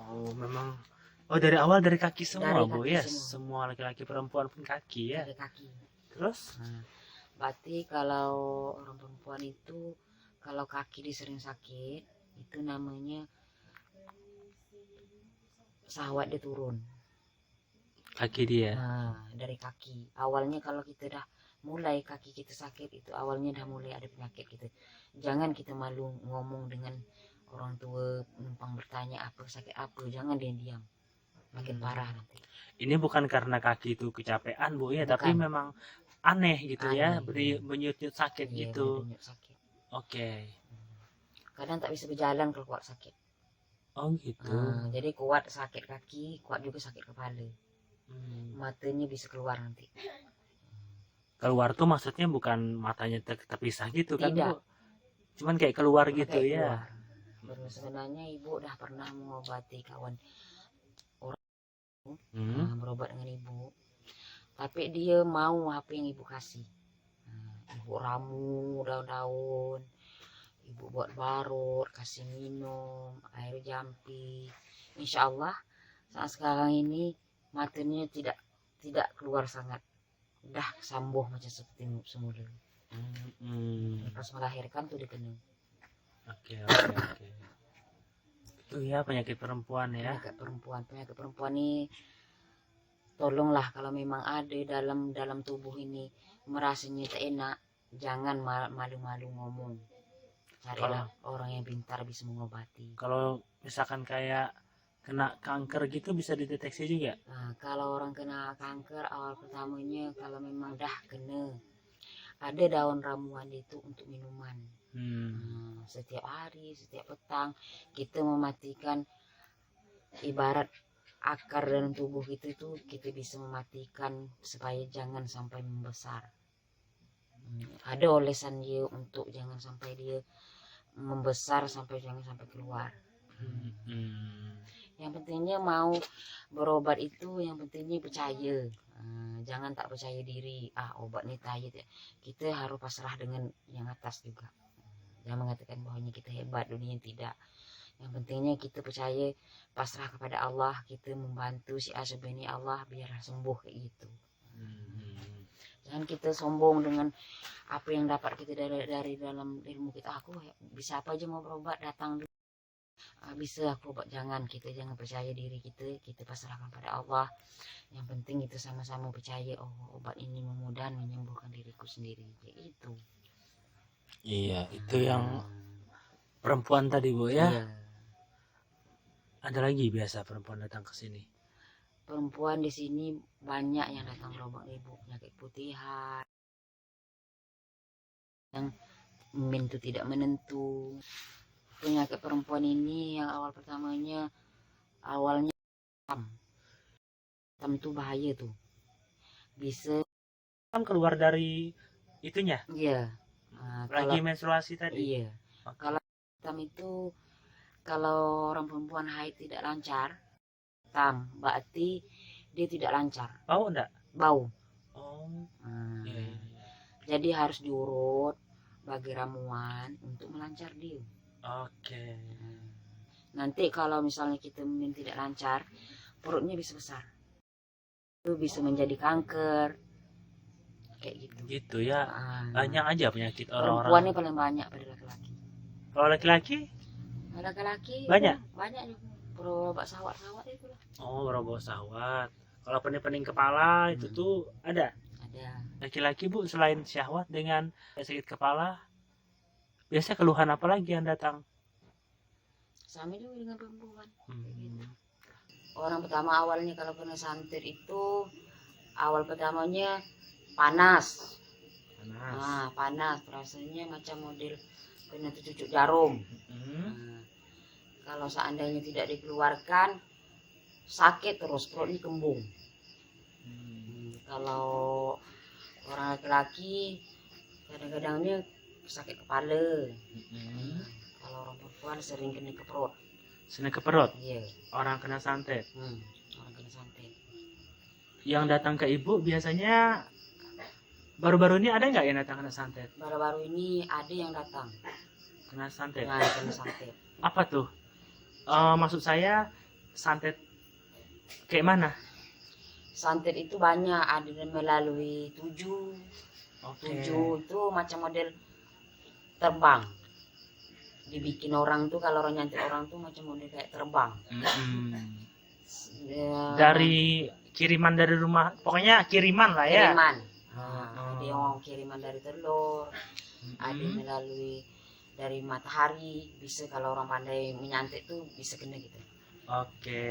Oh memang. Oh dari awal dari kaki semua Dari Bu kaki ya. semua. Semua laki-laki perempuan pun kaki ya. Dari kaki. Terus? Nah, berarti kalau orang perempuan itu kalau kaki dia sering sakit, itu namanya syahwat dia turun. Kaki dia. Nah, dari kaki. Awalnya kalau kita dah mulai kaki kita sakit, itu awalnya dah mulai ada penyakit gitu. Jangan kita malu ngomong dengan orang tua, numpang bertanya apa sakit apa, jangan dia diam. Makin parah nanti. Ini bukan karena kaki itu kecapean Bu ya, Bukan. tapi memang aneh gitu ya, Aneh. bernyut-nyut sakit Iya, gitu. berdenyut sakit. Oke. Kadang tak bisa berjalan kalau kuat sakit. Oh gitu. Nah, jadi kuat sakit kaki, kuat juga sakit kepala. Matanya bisa keluar nanti. Keluar tuh maksudnya bukan matanya terpisah gitu kan Tidak. Bu? Cuman kayak keluar Cuma gitu kayak ya. keluar. Sebenarnya ibu udah pernah mengobati kawan berobat dengan ibu, tapi dia mau apa yang ibu kasih. Ibu ramu daun-daun, ibu buat barut, kasih minum air jampi. Insya Allah saat sekarang ini matanya tidak keluar sangat, udah sembuh macam seperti semula. Pas melahirkan tuh dikenal. Oke. Itu ya penyakit perempuan ya. Penyakit perempuan ini tolonglah kalau memang ada dalam tubuh ini merasanya tak enak, jangan malu-malu ngomong. Carilah orang yang pintar bisa mengobati. Kalau misalkan kayak kena kanker gitu bisa dideteksi juga. Nah, kalau orang kena kanker awal pertamanya kalau memang dah kena, ada daun ramuan itu untuk minuman. Setiap hari, setiap petang kita mematikan, ibarat akar dalam tubuh kita itu kita bisa mematikan supaya jangan sampai membesar. Ada olesan dia untuk jangan sampai dia membesar, sampai jangan sampai keluar. Yang pentingnya mau berobat itu yang pentingnya percaya. Jangan tak percaya diri, obat ini tayat ya. Kita harus pasrah dengan yang atas juga. Jangan mengatakan bahwa kita hebat, dunia tidak. Yang pentingnya kita percaya, pasrah kepada Allah, kita membantu si asbani Allah biar sembuh kayak gitu. Jangan kita sombong dengan apa yang dapat kita dari dalam ilmu kita. Aku bisa apa aja mau berobat, datang bisa aku obat. Jangan percaya diri kita pasrahkan pada Allah. Yang penting itu sama-sama percaya, obat ini memudahan menyembuhkan diriku sendiri kayak gitu. Iya, itu yang perempuan tadi Bu ya. Iya. Ada lagi biasa perempuan datang ke sini. Perempuan di sini banyak yang datang berobat ibu, penyakit putihan, yang menentu tidak menentu. Penyakit perempuan ini yang awal pertamanya awalnya hitam itu bahaya tuh, bisa Kan keluar dari itunya. iya. Lagi menstruasi tadi. Iya. Kalau hitam itu kalau orang perempuan haid tidak lancar, hitam berarti dia tidak lancar. Bau enggak? Bau. Iya. Jadi harus diurut bagi ramuan untuk melancar dia. Oke. Nanti kalau misalnya kita tidak lancar, perutnya bisa besar. Itu bisa menjadi kanker. Kayak gitu. Gitu ya. Banyak aja penyakit orang-orang. Perempuannya paling banyak pada laki-laki. Kalau laki-laki? Laki-laki banyak. Banyak juga. Berobat sawat itu lah. Oh, berobat sawat. Kalau pening-pening kepala itu tuh ada. Ada. Laki-laki Bu selain syahwat dengan sakit kepala, biasa keluhan apa lagi yang datang? Sama juga dengan perempuan. Gitu. Orang pertama awalnya kalau kena santet itu awal pertamanya panas. Panas rasanya macam model kena cucuk jarum. Kalau seandainya tidak dikeluarkan sakit terus, perutnya kembung. Kalau orang laki-laki kadang-kadangnya sakit kepala. Kalau orang perempuan sering kena ke perut. Sering ke perut? Iya. Orang kena santet. Orang kena santet. Yang datang ke ibu biasanya Baru-baru ini ada nggak yang datang kena santet? Baru-baru ini ada yang datang. Kena santet. Nah, kena santet. Apa tuh? Maksud saya santet kayak mana? Santet itu banyak, ada yang melalui tujuh. Oke. Tujuh itu macam model terbang. Dibikin orang tuh, kalau orang nyantet orang tuh macam model kayak terbang. Ya, Dari kiriman dari rumah, pokoknya kiriman lah ya. kiriman. Nah, ada yang kiriman dari telur, ada melalui dari matahari. Bisa kalau orang pandai menyantet tuh bisa kena gitu. Oke.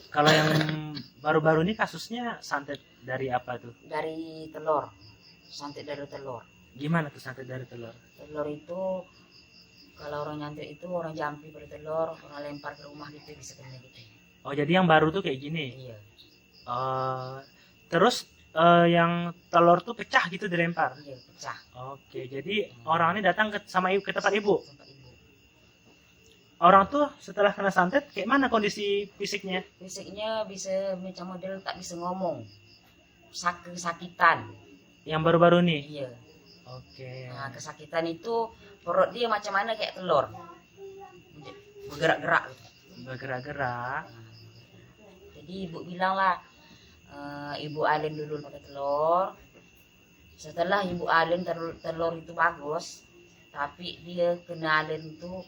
Kalau yang baru-baru ini kasusnya santet dari apa tuh? Dari telur, santet dari telur. Gimana tuh santet dari telur? Telur itu kalau orang nyantet itu orang jampi pada telur, orang lempar ke rumah gitu bisa kena gitu. Oh, jadi yang baru tuh kayak gini. Iya, Terus yang telur tuh pecah gitu dilempar. iya pecah. Oke, jadi orang ini datang ke tempat ibu. Tempat ibu. Orang tuh setelah kena santet kayak mana kondisi fisiknya? Fisiknya bisa macam model tak bisa ngomong, kesakitan. Yang baru-baru nih. Iya. Oke. Nah, kesakitan itu perut dia macam mana kayak telur, bergerak-gerak. Bergerak-gerak. Jadi ibu bilang lah, ibu alin dulu pakai telur. Setelah ibu alin telur itu bagus, tapi dia kena alin itu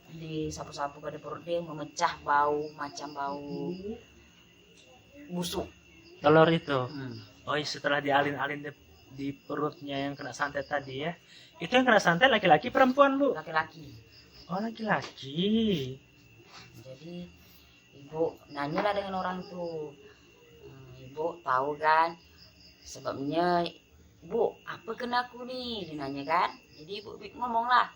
di sapu-sapu pada perut dia memecah bau macam bau busuk. Telur itu. Oh, setelah dialin-alin di perutnya yang kena santet tadi ya. Itu yang kena santet laki-laki perempuan, Bu? Laki-laki. Oh, laki-laki. Jadi ibu nanyalah dengan orang itu. Ibu tahu kan sebabnya, Bu, apa kena aku nih? Dia nanya kan. Jadi ibu ngomong lah,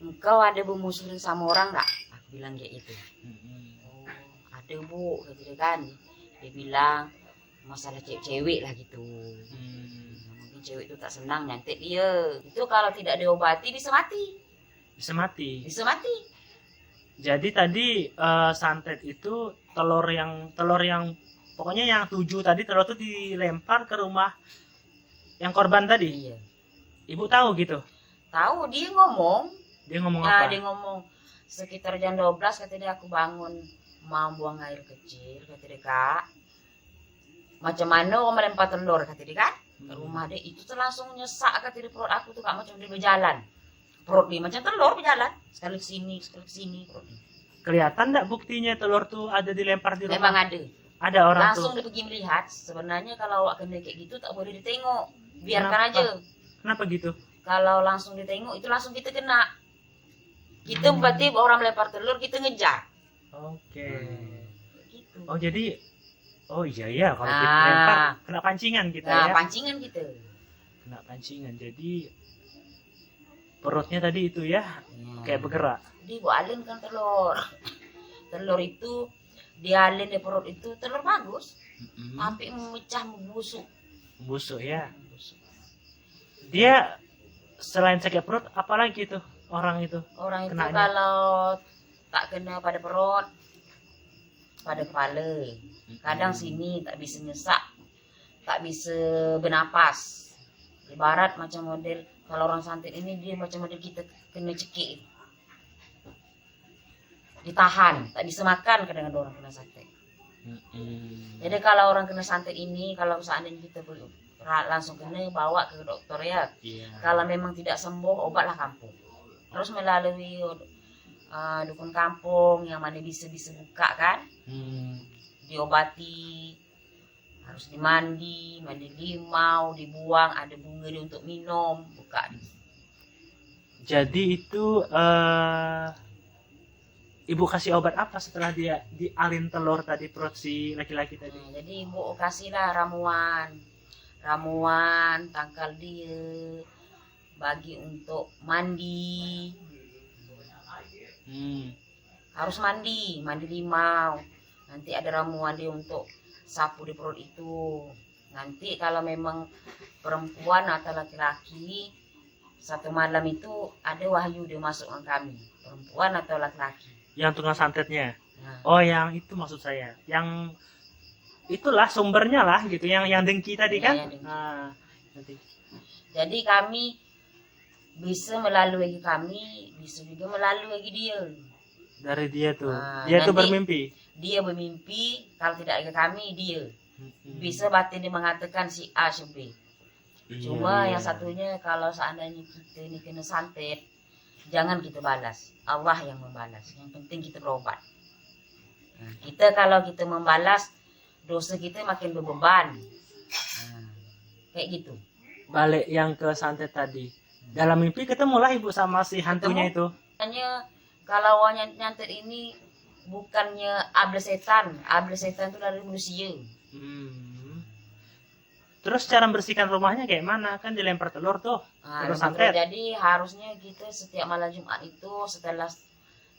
engkau ada bermusuhin sama orang nggak? Aku bilang kayak gitu. Oh, ada Bu, kata dia kan. Dia bilang masalah cewek-cewek lah gitu. Mungkin cewek itu tak senang nyantet dia. Itu kalau tidak diobati bisa mati. Bisa mati. Bisa mati. Jadi tadi santet itu telur yang pokoknya yang 7 tadi telur itu dilempar ke rumah yang korban tadi. Iya. Ibu tahu gitu? Tahu, dia ngomong. Dia ngomong Nah, apa? dia ngomong sekitar jam 12 kata dia, aku bangun mau buang air kecil, kata dia, Kak. Macam mana orang melempar telur, kata dia kan? Ke rumah dia itu tuh langsung nyesak, kata dia, perut aku tuh Kak, macam dia berjalan. Perut dia macam telur berjalan, sekali ke sini perut dia. Kelihatan enggak buktinya telur tuh ada dilempar di rumah? Memang ada. Ada orang Langsung tuh. dia pergi melihat. Sebenarnya kalau awak kena kayak gitu tak boleh ditengok. Biarkan Kenapa? aja. Kenapa gitu? Kalau langsung ditengok itu langsung kita kena. Kita berarti orang melempar telur kita ngejar. Oke. Gitu. Oh, jadi oh iya kalau kita Nah. lempar kena pancingan kita Nah, ya. pancingan kita. Kena pancingan. Jadi perutnya tadi itu ya kayak bergerak. Dia buat alin kan telur. Telur itu dialin di perut itu telur bagus, tapi memecah membusuk. Busuk ya. Membusuk. Dia selain sakit perut apalagi tuh orang itu? Orang itu Kenanya. kalau tak kena pada perut, pada kepala. Kadang sini tak bisa nyesak, tak bisa bernapas. Ibarat macam model kalau orang santet ini dia macam model kita kena cekik, ditahan, tak bisa makan kadang ada orang kena santet. Jadi kalau orang kena santet ini, kalau seandainya kita langsung kena bawa ke dokter ya. Iya. Kalau memang tidak sembuh, obatlah kampung. Terus melalui dukun kampung yang mana bisa buka kan, diobati, harus mandi limau, dibuang, ada bunga dia untuk minum, buka. Jadi itu ibu kasih obat apa setelah dia dialin telur tadi perut si laki-laki tadi? Jadi ibu kasihlah ramuan tangkal dia, bagi untuk mandi. Harus mandi limau. Nanti ada ramuan dia untuk sapu di perut itu. Nanti kalau memang perempuan atau laki-laki, satu malam itu ada wahyu dia masuk ke kami, perempuan atau laki-laki. Yang tukang santetnya? Nah, Oh, yang itu maksud saya. Yang itulah sumbernya lah gitu, yang dengki tadi Iya, kan. yang dengki. Nah, nanti. Jadi kami bisa melalui kami, bisa juga melalui dia. Dari dia tuh, Nah, dia tuh nanti- bermimpi. Dia bermimpi, kalau tidak ada kami dia. Mm-mm. Bisa batin dia mengatakan si A si B. Iya, Cuma iya. yang satunya kalau seandainya kita ini kena santet, jangan kita balas. Allah yang membalas. Yang penting kita berobat. Nah, kita kalau kita membalas, dosa kita makin berbeban. Nah, kayak gitu. Balik yang ke santet tadi. Dalam mimpi ketemulah ibu sama si hantunya itu. Hanya kalau orang nyantet ini bukannya abel setan itu dari manusia. Hmm. Terus cara membersihkan rumahnya kayak mana? Kan dilempar telur tuh. Nah, Terus memang santet. jadi harusnya kita setiap malam Jumat itu setelah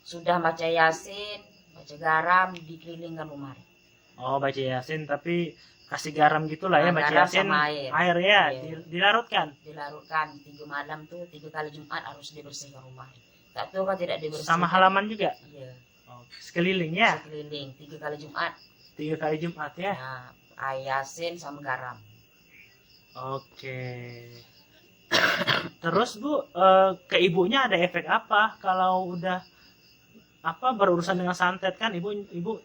sudah baca Yasin, baca garam, dikelilingkan rumah. Oh, baca Yasin tapi kasih garam gitulah ya, Nah, baca garam Yasin. sama air. Air ya, Iya. dilarutkan. Dilarutkan 3 malam tuh 3 kali Jumat harus dibersihkan rumah. Tak tahu kan tidak dibersihkan. Sama halaman juga. Iya, Oh, sekeliling ya. sekeliling 3 kali Jumat. 3 kali Jumat ya. Nah, air Yasin sama garam. Oke. Terus Bu, ke ibunya ada efek apa kalau udah berurusan dengan santet kan? Ibu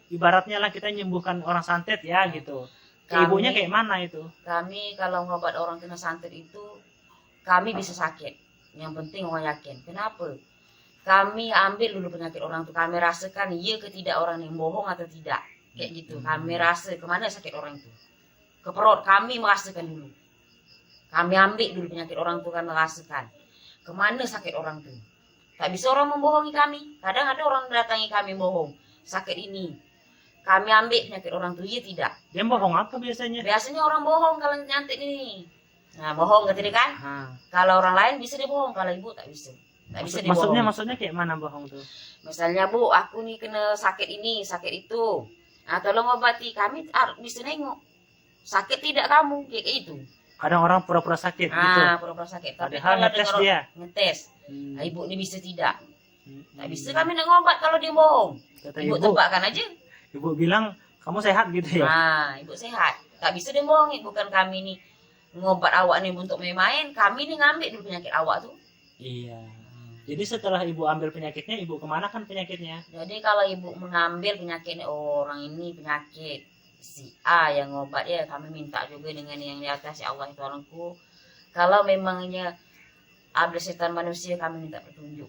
ibaratnya lah kita nyembuhkan orang santet ya gitu. Ke Kami- ibunya kayak mana itu? Kami kalau ngobat orang kena santet itu kami bisa sakit. Yang penting orang yakin. Kenapa? Kami ambil dulu penyakit orang itu. Kami rasakan iya ke tidak orang yang bohong atau tidak. Kayak gitu. Kami rasa kemana sakit orang itu. Ke perut. Kami merasakan dulu. Kami ambil dulu penyakit orang itu. Kami rasakan. Kemana sakit orang itu. Tak bisa orang membohongi kami. Kadang ada orang mendatangi kami bohong. Sakit ini. Kami ambil penyakit orang itu. Iya tidak. Dia bohong apa biasanya? Biasanya orang bohong kalau nyantik ini. Nah, bohong gitu kan? Nah, Kalau orang lain bisa dia bohong, kalau ibu tak bisa. Tak bisa dia bohong. maksudnya kayak mana bohong tuh? Misalnya, Bu, aku nih kena sakit ini, sakit itu. Nah, tolong obati. Kami bisa nengok. Sakit tidak kamu? Kayak itu. Kadang orang pura-pura sakit gitu. Ah, pura-pura sakit. Tapi Padahal kalau ngetes dengar dia. ngetes. Hmm. Nah, ibu ini bisa tidak. Tak Hmm. bisa kami nak ngobat kalau dia bohong. Kata Ibu ibu, tebakkan aja. ibu bilang kamu sehat gitu ya. Nah, ibu sehat. Tak bisa dia bohong. Bukan kami nih ngobat awak nih untuk main-main. Kami nih ngambil dulu penyakit awak tuh. Iya. Jadi setelah ibu ambil penyakitnya, ibu kemana kan penyakitnya? Jadi kalau ibu mengambil penyakit orang ini penyakit si A yang ngobat ya, kami minta juga dengan yang di atas ya Allah itu orangku. Kalau memangnya abel setan manusia, kami minta petunjuk.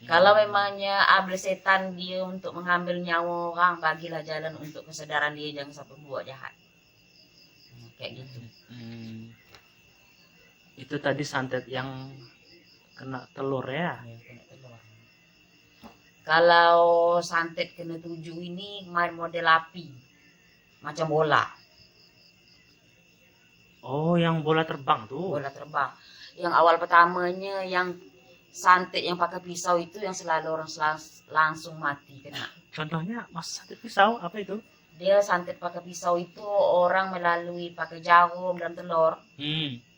Kalau memangnya abel setan dia untuk mengambil nyawa orang, bagilah jalan untuk kesadaran dia, jangan sampai buat jahat. Kayak gitu. Hmm. Itu tadi santet yang kena telur ya. Kalau santet kena 7 ini main model api, macam bola. Oh, yang bola terbang tuh. Bola terbang. Yang awal pertamanya yang santet yang pakai pisau itu yang selalu orang langsung mati kena. Contohnya mas santet pisau apa itu? Dia santet pakai pisau itu orang melalui pakai jarum dan telur.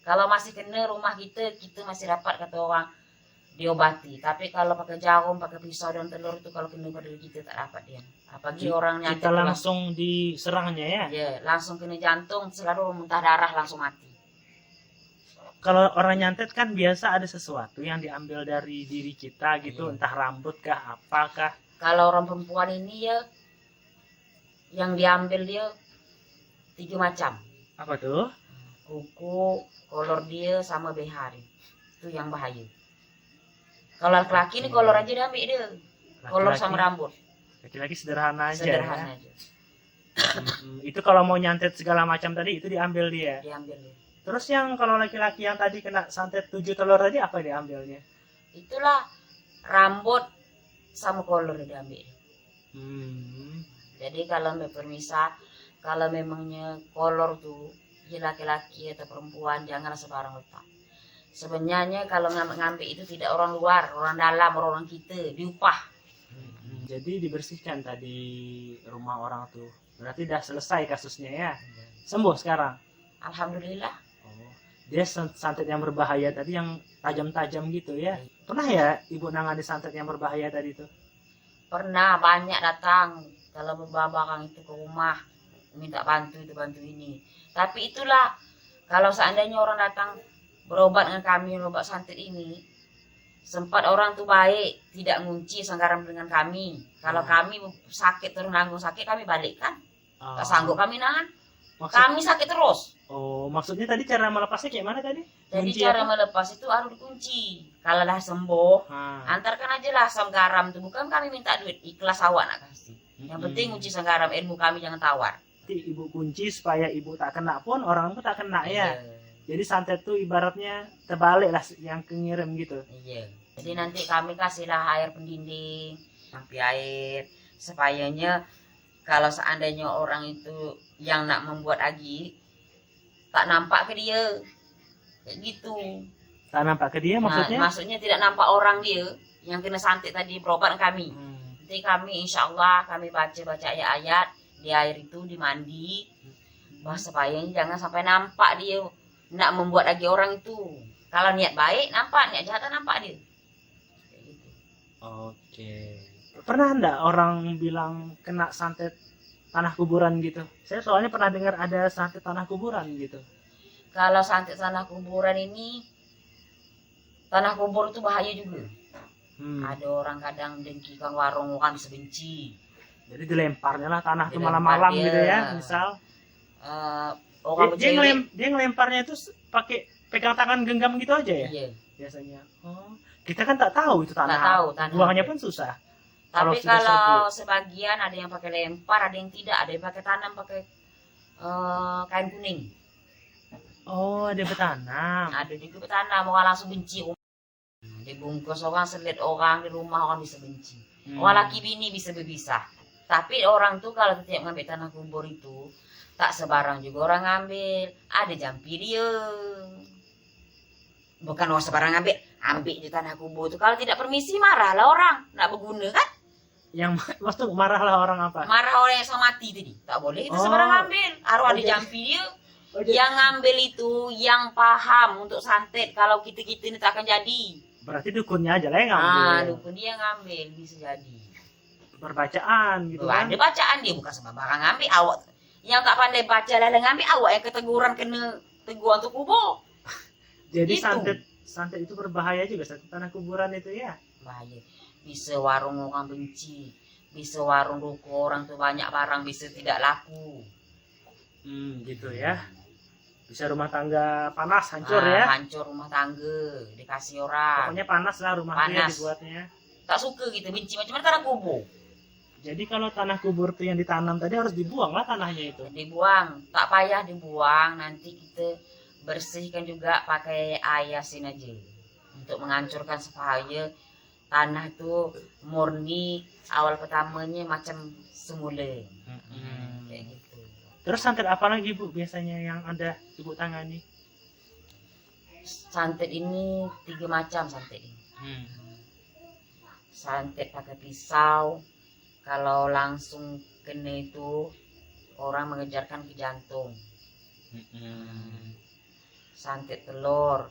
Kalau masih kena rumah kita masih dapat kata orang diobati. Tapi kalau pakai jarum, pakai pisau dan telur itu kalau kena pada kita tak dapat dia. Apalagi orang nyantet Kita langsung diserangnya ya. ya langsung kena jantung, selalu muntah darah langsung mati. Kalau orang nyantet kan biasa ada sesuatu yang diambil dari diri kita gitu, Iya. entah rambut kah, apakah. Kalau orang perempuan ini ya yang diambil dia 3 macam. Apa tuh? Kuku, kolor dia sama BH dia. Itu yang bahaya. Kalau laki-laki ini kolor aja diambil dia. Kolor Laki-laki- sama rambut. Laki-laki sederhana aja. Sederhana Ya. aja. Itu kalau mau nyantet segala macam tadi itu diambil dia. Diambil dia. Terus yang kalau laki-laki yang tadi kena santet 7 telur tadi apa diambilnya? Itulah rambut sama kolor dia diambil. Jadi kalau permisah, kalau memangnya kolor tuh ya laki-laki atau perempuan janganlah sembarang letak. Sebenarnya kalau ngambil itu tidak orang luar, orang dalam, orang kita diupah. Jadi dibersihkan tadi rumah orang tuh. Berarti udah selesai kasusnya ya. Sembuh sekarang. Alhamdulillah. Oh, dia santet yang berbahaya tadi yang tajam-tajam gitu ya. Pernah ya ibu nangani santet yang berbahaya tadi tuh? Pernah banyak datang kalau beberapa orang itu ke rumah minta bantu itu bantu ini. Tapi itulah, kalau seandainya orang datang berobat dengan kami, berobat santet ini, sempat orang tuh baik, tidak ngunci sanggaram dengan kami. Kalau kami sakit terus nanggung sakit, kami balikkan. Tak sanggup kami nahan. Kami sakit terus. Oh, maksudnya tadi cara melepasnya kayak mana tadi? Jadi Kunci cara apa? melepas itu harus dikunci. Kalau dah sembuh, Ah. antarkan aja lah asam garam tuh. Bukan kami minta duit, ikhlas awak nak kasih. Yang penting kunci asam garam, ilmu kami jangan tawar. Nanti ibu kunci supaya ibu tak kena pun orang pun tak kena ya. Jadi santet tuh ibaratnya terbalik lah yang kengirim gitu. Iya. Jadi nanti kami kasihlah air pendinding, sampai air, supayanya kalau seandainya orang itu yang nak membuat agi, tak nampak ke dia, kayak gitu. Tak nampak ke dia maksudnya? Maksudnya tidak nampak orang dia yang kena santet tadi berobat kami. Nanti kami insya Allah kami baca ayat-ayat di air itu dimandi, supaya jangan sampai nampak dia nak membuat lagi orang itu. Kalau niat baik nampak, niat jahat nampak dia. Kayak gitu. Oke. Pernah enggak orang bilang kena santet tanah kuburan gitu? Saya soalnya pernah dengar ada santet tanah kuburan gitu. Kalau santet tanah kuburan ini, tanah kubur itu bahaya juga. Ada orang kadang dengki kang warung kan bisa benci. Jadi dilemparnya lah tanah tuh Dilempar malam-malam dia. gitu ya, misal. Orang Dia ngelemparnya itu pakai pegang tangan genggam gitu aja ya? Iya. Biasanya. Oh, kita kan tak tahu itu tanah. Tak tahu tanah. Buangnya pun susah. Tapi sudah kalau sebagian ada yang pakai lempar, ada yang tidak, ada yang pakai tanam pakai kain kuning. Oh, dia bertanam. Ada juga bertanam, orang langsung benci. Dibungkus orang, selit orang di rumah orang bisa benci. Orang laki bini bisa berpisah. Tapi orang tuh kalau setiap ngambil tanah kubur itu tak sebarang juga orang ngambil. Ada jampi dia. Bukan orang sebarang ambil di tanah kubur itu. Kalau tidak permisi marahlah orang, nak berguna kan? Yang maksud marahlah orang apa? Marah orang yang sama mati tadi. Tak boleh itu sebarang ambil. Harus ada jampi dia. Yang ngambil itu yang paham untuk santet. Kalau kita-kita ini tak akan jadi. Berarti dukunnya aja lah yang ngambil. Dukun dia ngambil bisa jadi. Perbacaan gitu kan. Ada bacaan dia bukan sembarang ngambil. Awak yang tak pandai baca lah ngambil, awak yang keteguran kena teguran untuk kubur. Jadi Itu. santet itu berbahaya juga, santet tanah kuburan itu ya. Bahaya. Bisa warung orang benci, bisa warung ruko orang tuh banyak barang bisa tidak laku. Gitu ya. Bisa rumah tangga panas, hancur ya. Hancur rumah tangga, dikasih orang. Pokoknya panas lah rumahnya Panas. dibuatnya. Tak suka gitu, benci macam mana tanah kubur. Jadi kalau tanah kubur tuh yang ditanam tadi harus dibuang lah tanahnya itu. Dibuang, tak payah dibuang, nanti kita bersihkan juga pakai air asin aja. Untuk menghancurkan supaya tanah itu murni awal pertamanya macam semula. Kayak gitu. Terus santet apa lagi Bu biasanya yang ada Ibu tangani? Santet ini 3 macam santet ini. Santet pakai pisau, kalau langsung kena itu orang mengejarkan ke jantung. Santet telur,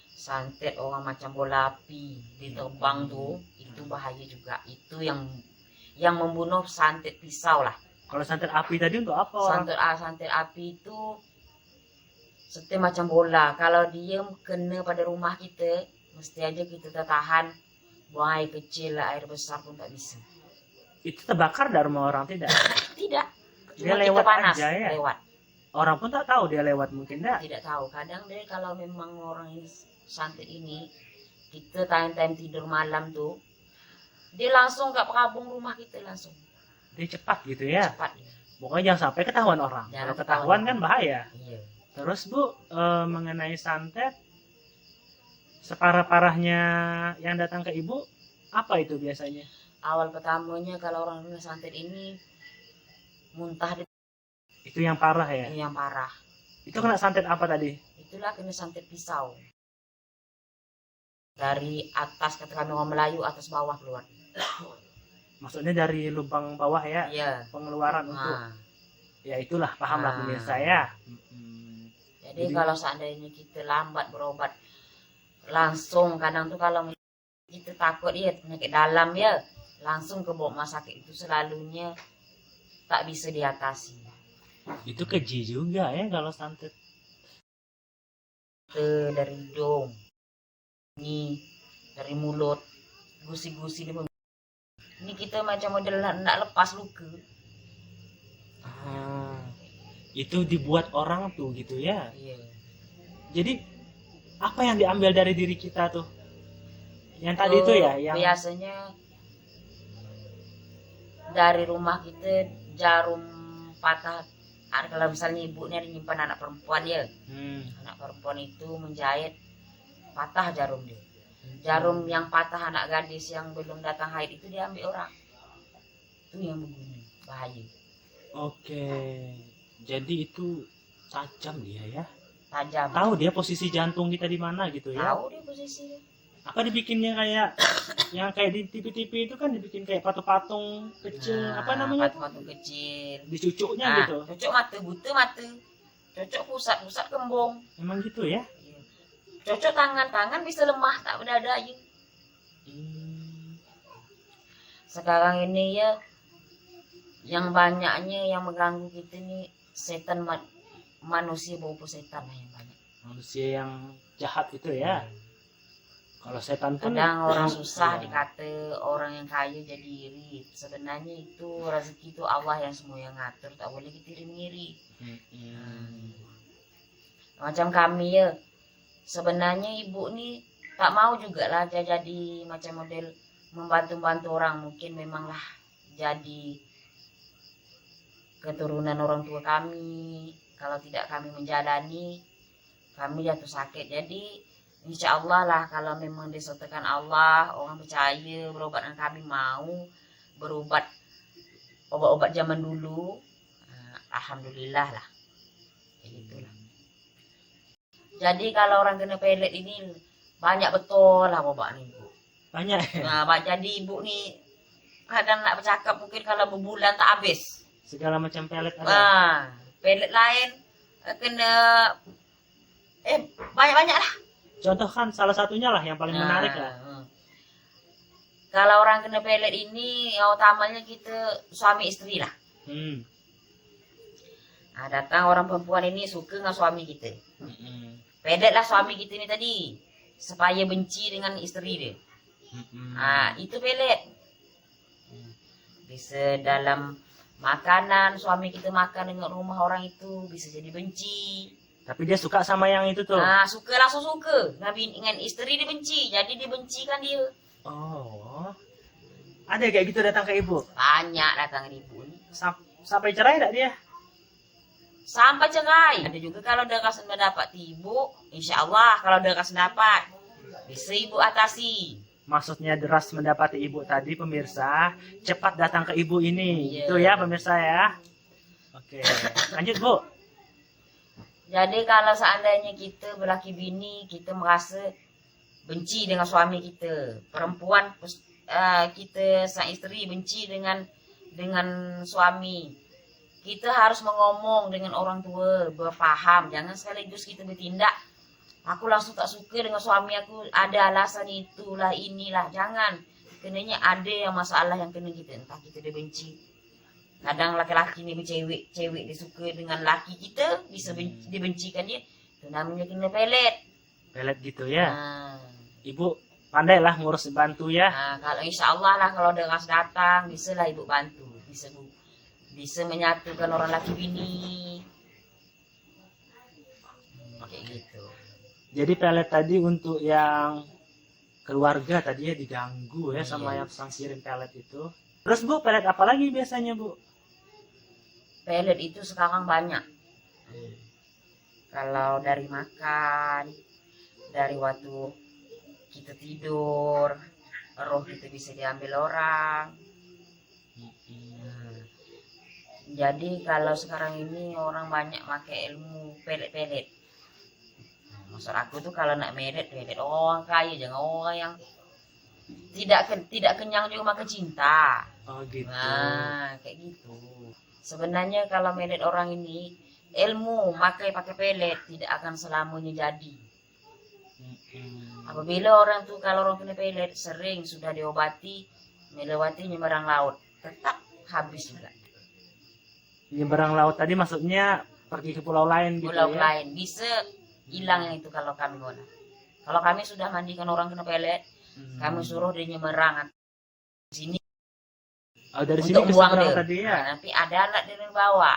santet orang macam bola api diterbang tuh, itu bahaya juga. Itu yang membunuh santet pisau lah. Kalau santet api tadi untuk apa orang? Santet api itu seperti macam bola. Kalau dia kena pada rumah kita, mesti aja kita tertahan. Buang air kecil, air besar pun tak bisa. Itu terbakar dari rumah orang tidak? Tidak. Dia Cuma lewat kita panas, aja ya? lewat. Orang pun tak tahu dia lewat mungkin dah. Tidak tahu. Kadang deh kalau memang orang ini santet ini, kita time-time tidur malam tuh, dia langsung ke kabung rumah kita langsung. Dia cepat gitu ya. Cepat. Pokoknya jangan sampai ketahuan orang. Jangan Kalau ketahuan ketahuan kan orang. bahaya. Iya. Terus Bu, mengenai santet, separah-parahnya yang datang ke Ibu, apa itu biasanya? Awal pertamanya kalau orang kena santet ini muntah Itu yang parah ya? yang parah. Itu kena santet apa tadi? Itulah kena santet pisau. Dari atas, kata kami orang Melayu, atas bawah keluar. Maksudnya dari lubang bawah ya? Iya. Pengeluaran untuk. Nah, Ya itulah, pahamlah Ah. pemirsa ya. jadi Jadi- kalau seandainya kita lambat berobat, langsung kadang tuh kalau kita takut ya penyakit dalam ya, langsung ke rumah sakit itu selalunya tak bisa diatasi. Itu keji juga ya kalau santet. Dari hidung, ini dari mulut, gusi-gusi ini kita macam model nak lepas luka. Itu dibuat orang tuh gitu ya. Iya. Jadi apa yang diambil dari diri kita tuh? Yang tadi itu ya, yang biasanya dari rumah kita jarum patah. Kalau misalnya ibu ini ada nyimpan anak perempuan ya, anak perempuan itu menjahit, patah jarum dia. Jarum yang patah anak gadis yang belum datang haid itu diambil orang. Itu yang begini, bahaya. Oke, jadi itu tajam dia ya. Tajam. Tahu dia posisi jantung kita di mana gitu ya? Tahu dia posisinya. Apa dibikinnya kayak yang kayak di TV-TV itu kan dibikin kayak patung-patung kecil, apa namanya? Patung-patung kecil. Dicucuknya gitu. Cocok mata, buta mata. Cocok pusat kembung. Emang gitu ya? Cocok tangan bisa lemah tak berdada aja. Sekarang ini ya yang banyaknya yang mengganggu kita nih setan, manusia bau setan lah yang banyak. Manusia yang jahat itu ya. Kalau setan pun kadang orang susah dikata, orang yang kaya jadi iri. Sebenarnya itu rezeki itu Allah yang semua yang ngatur, tak boleh kita iri-iri. Macam kami ya, sebenarnya ibu nih tak mau juga lah jadi macam model membantu-bantu orang. Mungkin memanglah jadi keturunan orang tua kami. Kalau tidak kami menjalani, kami jatuh sakit. Jadi insya Allah lah kalau memang disertakan Allah, orang percaya berobat dengan kami mau berobat obat-obat zaman dulu, alhamdulillah lah, kayak gitulah. Jadi kalau orang kena pelet ini banyak betul lah obatnya ibu. Banyak. Nah, jadi ibu nih kadang nak bercakap mungkin kalau berbulan tak habis. Segala macam pelet ada. Pelet lain kena banyak-banyak lah. Contohkan salah satunya lah yang paling menarik lah. Kalau orang kena pelet ini utamanya kita suami istri lah. Nah, datang orang perempuan ini suka dengan suami kita. Pelet lah suami kita ini tadi supaya benci dengan istri dia. Itu pelet. Bisa dalam makanan suami kita makan dengan rumah orang itu bisa jadi benci. Tapi dia suka sama yang itu tuh. Suka, langsung suka. Dengan istri dia benci, jadi dibencikan dia. Oh. Ada kayak gitu datang ke ibu? Banyak datang ke ibu. Sampai cerai tak dia? Sampai cerai. Ada juga kalau udah kasih mendapat ibu, insya Allah kalau udah kasih dapat, bisa ibu atasi. Maksudnya deras mendapati ibu tadi pemirsa, cepat datang ke ibu ini. Itu ya pemirsa ya. Oke, lanjut Bu. Jadi kalau seandainya kita berlaki bini, kita merasa benci dengan suami kita, perempuan kita sang istri benci dengan suami, kita harus mengomong dengan orang tua, berpaham, jangan sekaligus kita bertindak. Aku langsung tak suka dengan suami aku, ada alasan itulah inilah, jangan. Kenanya ada yang masalah yang kena kita, entah kita dibenci. Kadang laki-laki ini cewek disuka dengan laki kita, bisa dibencikan dia. Itu namanya kena pelet. Pelet gitu ya. Ibu pandai lah ngurus bantu ya. Kalau insya Allah lah kalau udah kas datang, bisa lah ibu bantu. Bisa menyatukan orang laki bini. Kayak gitu. Jadi pelet tadi untuk yang keluarga tadi ya diganggu ya sama yang sang kirim pelet itu. Terus Bu, pelet apa lagi biasanya Bu? Pelet itu sekarang banyak. Kalau dari makan, dari waktu kita tidur, roh kita bisa diambil orang. Jadi kalau sekarang ini orang banyak pakai ilmu pelet-pelet. Maksud aku tuh kalau nak pelet orang kaya, jangan orang yang tidak kenyang juga makan cinta. Oh gitu. Kayak gitu. Sebenarnya kalau melet orang ini ilmu pakai pelet tidak akan selamanya jadi. Apabila orang tuh kalau orang kena pelet sering sudah diobati melewati nyeberang laut, tetap habis juga. Nyeberang laut tadi maksudnya pergi ke pulau lain gitu pulau ya. lain bisa hilang itu kalau kami guna. Kalau kami sudah mandikan orang kena pelet, kami suruh dia nyeberang sini Oh, dari sini untuk ke buang seberang dia. tadi ya. Nah, nanti ada alat dia bawa,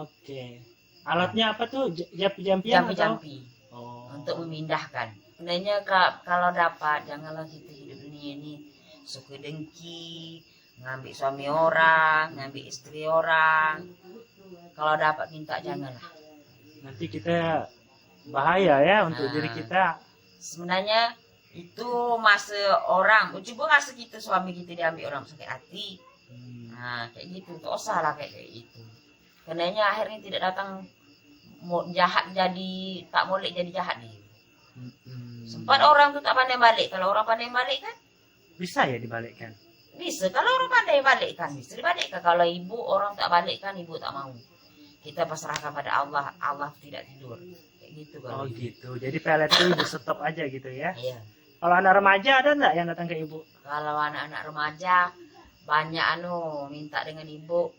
Oke. Alatnya apa tuh? Jampi-jampian atau? jampi-jampi Oh. untuk memindahkan. Sebenarnya kalau dapat, janganlah kita hidup dunia ini suka dengki, ngambil suami orang, ngambil istri orang. Kalau dapat minta janganlah. Nanti kita bahaya ya untuk Nah. diri kita. Sebenarnya itu masa orang, coba ngasih kita suami kita diambil orang sakit hati. Nah, kayak gitu, tak usah lah kayak gitu. Karenanya akhirnya tidak datang jahat jadi tak boleh jadi jahat dia. Sempat orang tuh tak pandai balik. Kalau orang pandai balik kan Bisa ya dibalikkan. bisa. Kalau orang pandai balik kan bisa dibalikkan. Kalau ibu orang tak balik kan ibu tak mau. Kita pasrahkan pada Allah. Allah tidak tidur. Kayak gitu Oh kalau gitu. Jadi pelet itu ibu stop aja gitu ya. Iya. Kalau anak remaja ada nggak yang datang ke ibu? Kalau anak-anak remaja banyak minta dengan ibu.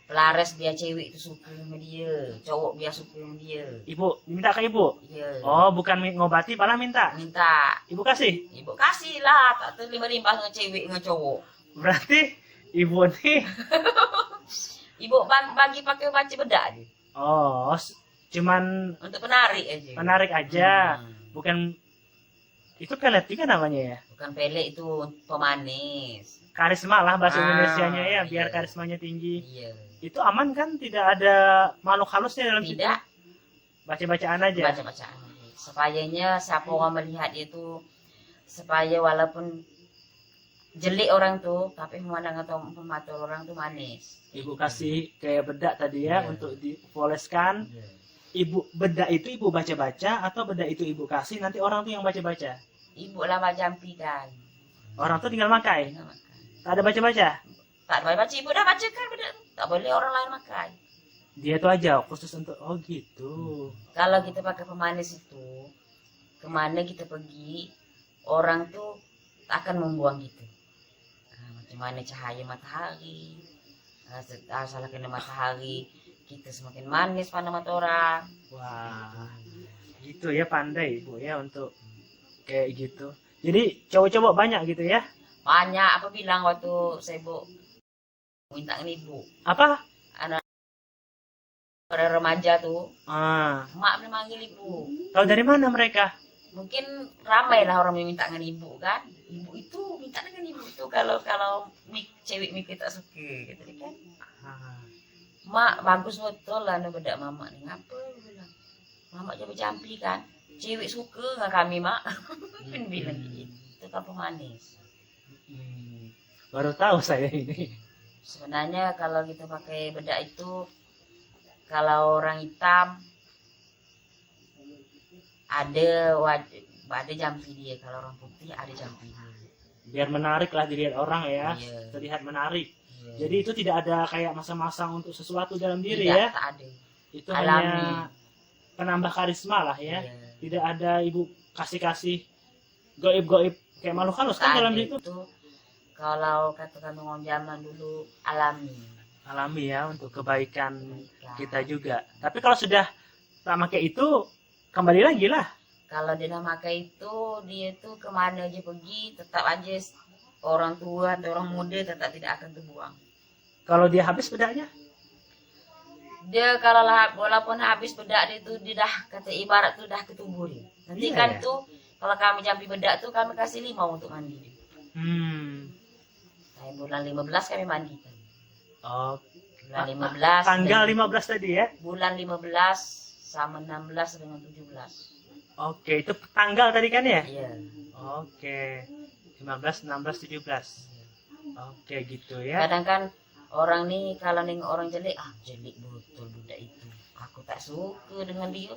Pelares dia cewek itu suka sama dia, cowok dia suka sama dia. Ibu minta ke ibu? Iya. Oh, bukan ngobati, malah minta. Minta. Ibu kasih. Ibu kasih lah, tak terlibat-libat dengan cewek dengan cowok. Berarti ibu nih. Ibu bagi pakai panci bedak dia. Oh, cuman Untuk penarik aja. menarik aja. Hmm. Bukan itu pelet juga namanya ya. Bukan pelek itu pemanis. Karisma lah bahasa Ah, Indonesianya ya, biar iya. karismanya tinggi. Iya. Itu aman kan? Tidak ada makhluk halusnya dalam situ? Tidak Baca-bacaan aja. baca-bacaan. Supayanya siapa orang melihat itu supaya walaupun jelek orang tuh, tapi memandang atau mata orang tuh manis. Ibu kasih kayak bedak tadi ya Iya. untuk dipoleskan. Iya. Ibu bedak itu ibu baca-baca atau bedak itu ibu kasih nanti orang tuh yang baca-baca. Ibu lah jampi kan. Orang tuh tinggal makai. Tinggal makan. Tak ada baca-baca. Tak boleh baca, ibu dah baca kan bedak. Tak boleh orang lain makan. Dia tuh aja khusus untuk oh gitu. Kalau kita pakai pemanis itu, kemana kita pergi, orang tuh akan membuang gitu. Nah, macam mana cahaya matahari, salah kena matahari, kita semakin manis pada mata orang. Wah. Gitu ya pandai ibu ya untuk kayak gitu. Jadi cowok-cowok banyak gitu ya. Banyak apa bilang waktu saya minta dengan ibu. Apa? Pada remaja tuh, Ah, mak memanggil ibu. tahu dari mana mereka? Mungkin ramai lah orang yang minta dengan ibu kan. Ibu itu minta dengan ibu itu kalau cewek mikir tak suka gitu kan. Ah, Mak bagus betul lah nih bedak mama nih. Ngapa dia bilang? Mama coba jampi kan. Cewek suka nggak kami mak? Kan bilang gitu. Itu kan pemanis. baru tahu saya ini. Sebenarnya kalau kita pakai bedak itu, kalau orang hitam ada jampi dia. Kalau orang putih ada jampi dia. Biar menarik lah dilihat orang ya. Iya. Terlihat menarik. Iya. Jadi itu tidak ada kayak masang-masang untuk sesuatu dalam diri Tidak, ya. tak ada. Itu Alami. hanya penambah karisma lah ya. Iya. Tidak ada ibu kasih-kasih goib-goib kayak makhluk halus kan Tak dalam ada. situ. Itu kalau katakan orang zaman dulu alami. Alami ya untuk kebaikan kita juga. Tapi kalau sudah tak pakai itu kembali lagi lah. Kalau dia nak pakai itu, dia tuh kemana aja pergi, tetap aja orang tua atau orang muda tetap tidak akan terbuang. Kalau dia habis bedaknya, Dia kalau walaupun habis bedak dia tuh dia dah kata ibarat tuh dah ketuburin. Nanti Iya, kan ya? tuh kalau kami jampi bedak tuh kami kasih 5 untuk mandi dia. Saya bulan 15 kami mandikan. Oh, Bulan 15. tanggal dan 15 tadi ya. bulan 15 sama 16 dengan 17. Oke, itu tanggal tadi kan ya? Iya. Oke. 15, 16, 17. Oke, gitu ya. Kadang kan orang nih kalau nengok orang jelek, jelek betul budak itu. Aku tak suka dengan dia.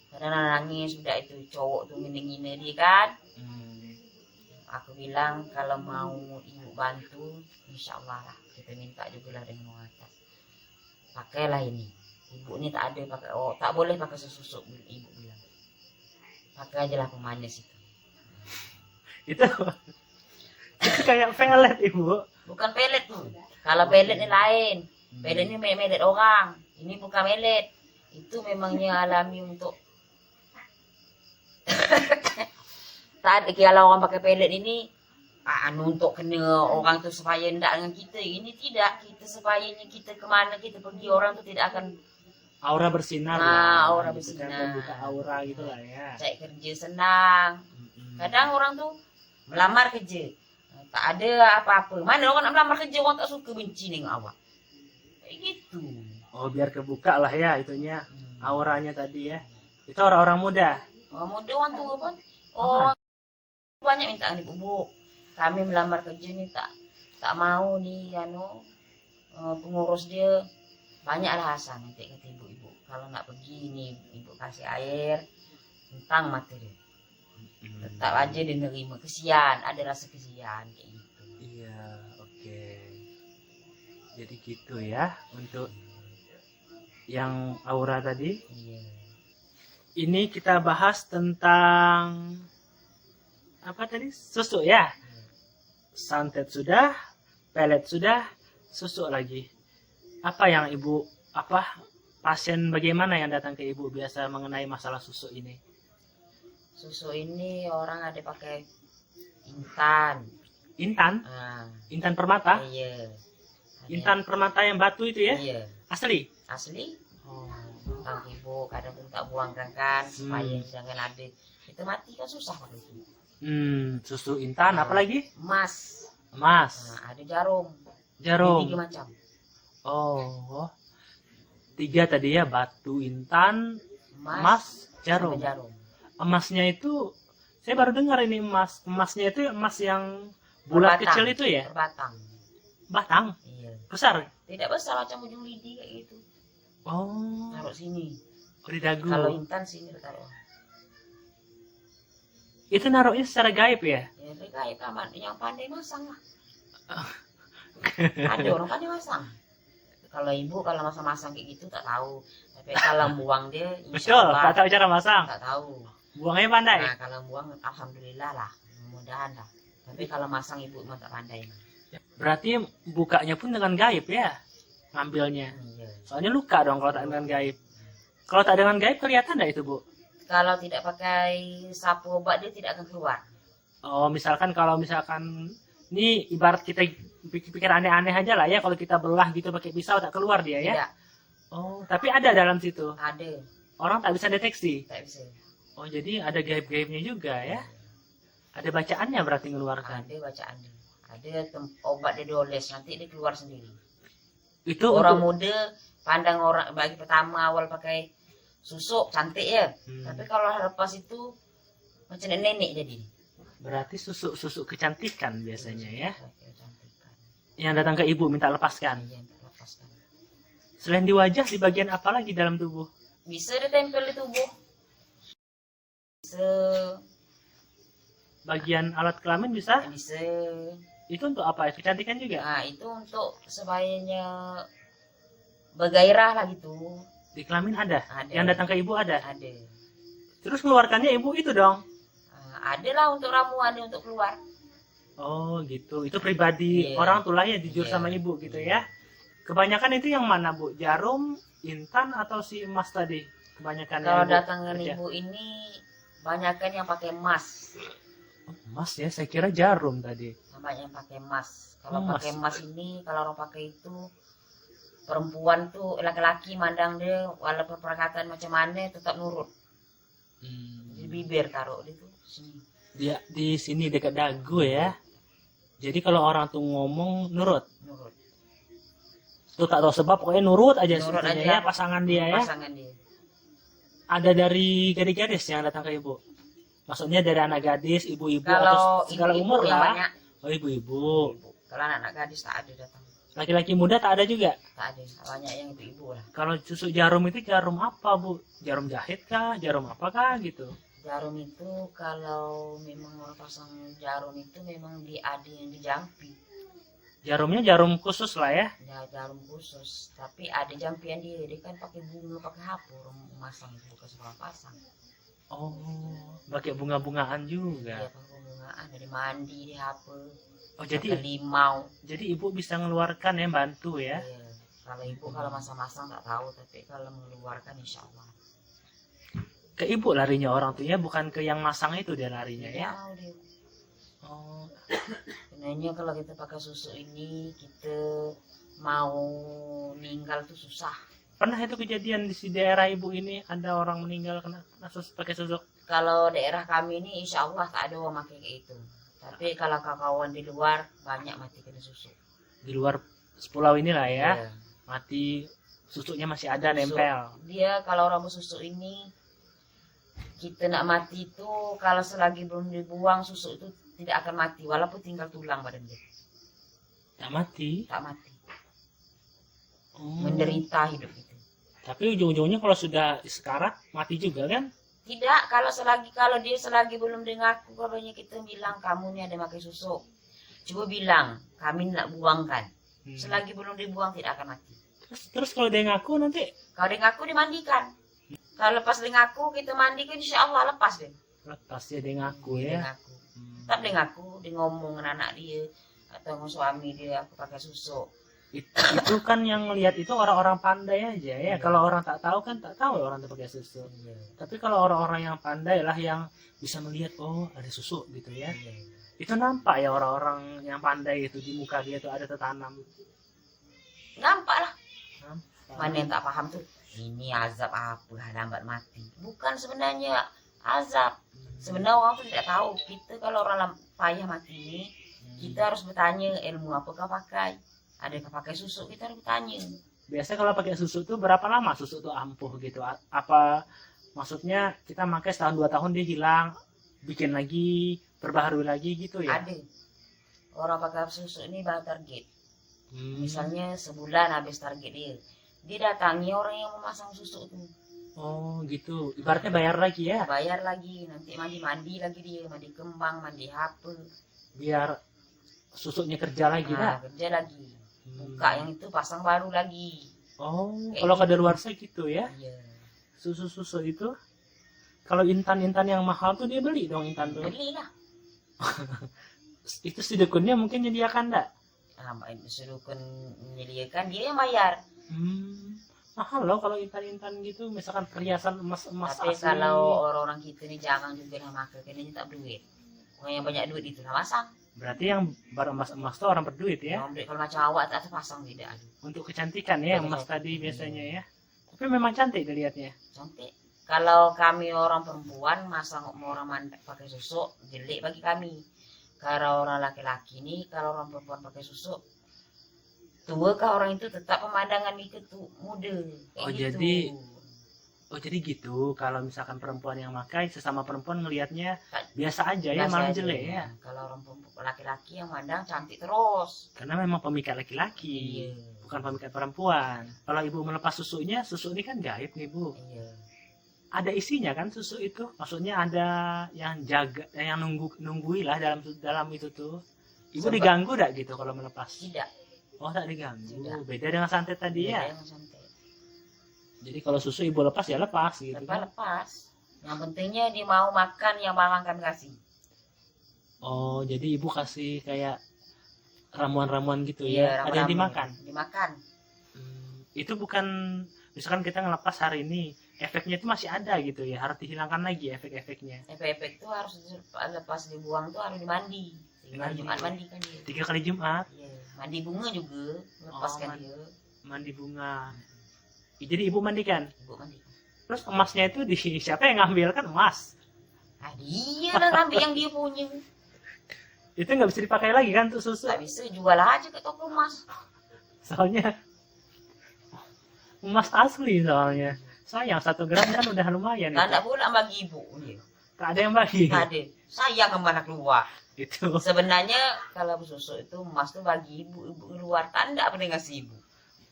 Kadang nangis budak itu, cowok tuh ngine-ngine dia kan. Aku bilang kalau mau ibu bantu, insya Allah lah kita minta juga lah dengan orang atas. Pakailah ini. Ibu ini tak ada pakai, tak boleh pakai sesusuk ibu bilang. Pakai aja lah pemanis itu. Itu itu kayak pelet ibu. Bukan pelet tuh. Kalau pelet ini lain. Pelet ini melet orang, ini bukan melet. Itu memangnya alami untuk tak kalau orang pakai pelet ini untuk kena orang tu supaya tidak dengan kita. Ini tidak, kita supayanya kita kemana kita pergi orang tu tidak akan Aura bersinar. aura Gitu kan, bersinar. membuka aura gitu lah ya. Cari kerja senang. Kadang orang tu melamar kerja, tak ada apa-apa. Mana orang nak melamar kerja orang tak suka, benci dengan awak. Kayak gitu. Oh, biar kebuka lah ya itunya, auranya tadi ya. Itu orang-orang muda. Orang muda orang tua pun orang banyak minta ni bubuk. Kami melamar kerja ni tak mau ni pengurus dia banyak alasan nanti kata ibu-ibu. Kalau nak pergi ni ibu kasih air tentang mata dia. Tetap aja dia nerima, kesian, ada rasa kesian kayak gitu. Iya, oke. Jadi gitu ya untuk yang aura tadi. Iya. Ini kita bahas tentang apa tadi? Susu ya. Santet sudah, pelet sudah, susu lagi. Apa yang ibu, pasien bagaimana yang datang ke ibu biasa mengenai masalah susu ini? Susu ini orang ada pakai intan. Intan? Ah, Intan permata? iya. Ada Intan permata yang batu itu ya? Iya. Asli? Asli. Oh. Tentang ibu kadang pun tak buangkan kan supaya jangan ada itu mati kan susah kalau itu. Susu intan apa lagi? Emas. Emas. Nah, ada jarum. Jarum. 3 macam. Oh. 3 tadi ya, batu, intan, emas, sama jarum. jarum. Emasnya itu saya baru dengar ini emas. Emasnya itu emas yang bulat Berbatang. kecil itu ya? Berbatang. Batang. Iya. Besar. Tidak besar macam ujung lidi kayak gitu. Oh. Taruh sini. Di dagu. Kalau intan sini taruh. Itu naruhnya secara gaib ya? Ya, kayak taman yang pandai masang lah. Ada orang pandai masang. Kalau ibu kalau masang-masang kayak gitu tak tahu. Tapi kalau buang dia Betul, tak tahu cara masang. tak tahu. Buangnya pandai. Nah, kalau buang alhamdulillah lah, mudah-mudahan lah. Tapi kalau masang ibu memang tak pandai. Berarti bukanya pun dengan gaib ya? Ngambilnya. Iya. Soalnya luka dong kalau tak dengan gaib. Kalau tak dengan gaib kelihatan enggak itu, Bu? Kalau tidak pakai sapu obat dia tidak akan keluar. Oh, kalau misalkan ini ibarat kita pikir aneh-aneh aja lah ya, kalau kita belah gitu pakai pisau tak keluar dia ya. Tidak, Oh, tapi ada dalam situ. ada, Orang tak bisa deteksi. tak bisa. Oh, jadi ada gaib-gaibnya juga ya. Ada bacaannya berarti ngeluarkan. Ada bacaan dia. Ada obat dia doles nanti dia keluar sendiri. Itu Orang untuk muda pandang orang bagi pertama awal pakai susuk cantik ya. Tapi kalau lepas itu macam nenek jadi. berarti susu kecantikan biasanya ya. Kecantikan. Yang datang ke ibu minta lepaskan. Iya, lepaskan. Selain di wajah, di bagian apa lagi dalam tubuh? Bisa ditempel di tubuh. Bisa, Bagian alat kelamin bisa? bisa. Itu untuk apa? Kecantikan juga? Nah, itu untuk supayanya bergairah lah gitu. Di kelamin ada? Ada. Yang datang ke ibu ada? Ada. Terus keluarkannya ibu itu dong? Ada lah untuk ramuan dia untuk keluar. Oh gitu, itu pribadi Iya. orang tuh lah ya jujur Iya. sama ibu gitu ya. Kebanyakan itu yang mana Bu? Jarum, intan atau si emas tadi? Kebanyakan Kalau yang datang ke kerja. ibu ini banyakkan yang pakai emas. Oh, emas ya, saya kira jarum tadi. Banyak yang pakai emas. Kalau Emas. pakai emas ini, kalau orang pakai itu perempuan tuh laki-laki mandang dia walaupun perkataan macam mana tetap nurut. Di bibir taruh dia tuh sini. Dia di sini dekat dagu ya. Jadi kalau orang tuh ngomong nurut. Nurut. Tuh tak tahu sebab pokoknya nurut aja Nurut sebetulnya aja. ya pasangan dia ya. Pasangan dia. Ada dari gadis-gadis yang datang ke ibu. Maksudnya dari anak gadis, ibu-ibu Kalau atau segala ibu-ibu umur yang lah. banyak. Oh ibu-ibu. Kalau anak-anak gadis tak ada datang. Laki-laki muda tak ada juga. Tak ada. Banyak yang ibu-ibu lah. Kalau susu jarum itu jarum apa Bu? Jarum jahit kah? Jarum apakah gitu? Jarum itu kalau memang orang pasang jarum itu memang ada yang dijampi. Jarumnya jarum khusus lah ya. Ya, jarum khusus. Tapi ada jampian dia kan pakai bunga, pakai hapur masang itu bukan sekolah pasang. Oh, pakai bunga-bungaan Dia juga. pakai bungaan dari mandi di hapur. Oh, Pakai jadi limau. ibu bisa ngeluarkan ya, bantu ya. Iya. Kalau ibu kalau masang-masang tak tahu, tapi kalau mengeluarkan insya Allah. Ke ibu larinya orang tuh ya, bukan ke yang masang itu dia larinya Tidak ya. mau dia. Oh, Sebenarnya kalau kita pakai susu ini, kita mau meninggal tuh susah. pernah itu kejadian di daerah ibu ini ada orang meninggal kena pakai susu? Kalau daerah kami ini insya Allah tak ada orang pakai kayak itu. Tapi kalau kawan di luar banyak mati kena susu. Di luar pulau inilah ya, Iya. mati susunya masih ada Susu. nempel. Dia kalau orang bersusu ini, kita nak mati itu kalau selagi belum dibuang susu itu tidak akan mati walaupun tinggal tulang badan dia. Tak mati. Tak mati. Oh. Menderita hidup itu. Tapi ujung-ujungnya kalau sudah sekarat mati juga kan? Tidak, kalau dia selagi belum dengarku, katanya kita bilang kamu nih ada pakai susu. Coba bilang, kami nak buangkan. Selagi belum dibuang tidak akan mati. Terus kalau dia ngaku nanti Kalau dia ngaku dimandikan. Kalau lepas dia ngaku kita mandikan insya Allah lepas deh. lepas dia ngaku Dia ya. ngaku. Tetap dia ngaku, dia ngomong dengan anak dia atau sama suami dia aku pakai susu. Itu kan yang lihat itu orang-orang pandai aja ya. Iya. Kalau orang tak tahu kan tak tahu orang itu pakai susu. Tapi kalau orang-orang yang pandai lah yang bisa melihat oh ada susu gitu ya. Itu nampak ya orang-orang yang pandai itu di muka dia tuh ada tertanam. Nampak lah. Nampak. Mana yang tak paham tuh, ini azab apa lambat mati. Bukan sebenarnya azab. Sebenarnya orang tuh tidak tahu. Kita kalau orang payah mati ini, kita harus bertanya ilmu apa kau pakai. Ada kau pakai susu, kita harus bertanya. Biasa kalau pakai susu tuh berapa lama susu tuh ampuh gitu? Apa maksudnya kita pakai setahun 2 tahun dia hilang, bikin lagi, perbaharui lagi gitu ya? Ada. Orang pakai susu ini baru target. Hmm. Misalnya sebulan habis target dia. Dia datangi orang yang memasang susu itu. Oh gitu. Ibaratnya bayar lagi ya? Bayar lagi, nanti mandi lagi dia, mandi kembang, mandi apa. Biar susunya kerja lagi dah. Kerja lagi. Buka yang itu pasang baru lagi. Oh, Kayak kalau gitu. kadaluarsa gitu ya? Iya. Susu-susu itu. Kalau intan-intan yang mahal tuh dia beli dong intan tuh. Belilah. Itu si dukunnya mungkin menyediakan enggak? Suruh menyediakan dia yang bayar. Mahal loh kalau intan-intan gitu, misalkan perhiasan emas Tapi asli. kalau orang-orang kita ini jangan juga yang makan, karena ini tak duit. Orang yang banyak duit itu lah pasang. Berarti yang baru emas tuh orang berduit ya? Yang duit kalau macam awak tak pasang tidak ada. Untuk kecantikan ya, emas tadi biasanya ya. Tapi memang cantik dilihatnya. Cantik. Kalau kami orang perempuan masang orang pakai susu jelek bagi kami. Kalau orang laki-laki ini, kalau orang perempuan pakai susu, tua kah orang itu tetap pemandangan itu tuh muda. Kayak Oh, gitu. jadi gitu. Kalau misalkan perempuan yang pakai, sesama perempuan ngelihatnya Tak- biasa aja ya, biasa malah aja. jelek ya. Kalau orang laki-laki yang mandang cantik terus. Karena memang pemikat laki-laki, Iya. bukan pemikat perempuan. Kalau ibu melepas susunya, susu ini kan gaib nih bu. Iya. Ada isinya kan susu itu, maksudnya ada yang jaga, yang nunggui lah dalam itu tuh. Ibu Sebab- diganggu gak gitu kalau melepas? Tidak. Oh tak diganggu. Tidak. Beda dengan santet tadi ya. Beda yang santai. Jadi kalau susu ibu lepas ya lepas gitu. Lepas. Yang pentingnya dia mau makan yang bang kami kasih. Oh jadi ibu kasih kayak ramuan-ramuan gitu ya. Iya, Ada yang ramu-ramu. dimakan. Dimakan. Itu bukan misalkan kita ngelepas hari ini, efeknya itu masih ada gitu ya. Harus dihilangkan lagi efek-efeknya. Efek-efek itu harus lepas dibuang tuh harus dimandi. Hari Dimandi. Jumat mandi kan dia. 3 kali Jumat Iya. Mandi bunga juga lepaskan mandi. dia. mandi bunga. Jadi ibu mandikan. Ibu mandi. Terus emasnya itu di siapa yang ngambil kan emas? Dia lah ngambil yang dia punya. Itu nggak bisa dipakai lagi kan untuk susu. Tak bisa jual aja ke toko emas. Soalnya emas asli soalnya. Sayang 1 gram kan udah lumayan Tak itu. ada pula bagi ibu. Tak ada yang bagi. Tak ada. Sayang kemana keluar. Itu. Sebenarnya kalau susu itu emas tuh bagi ibu keluar. Tak ada apa ngasih ibu.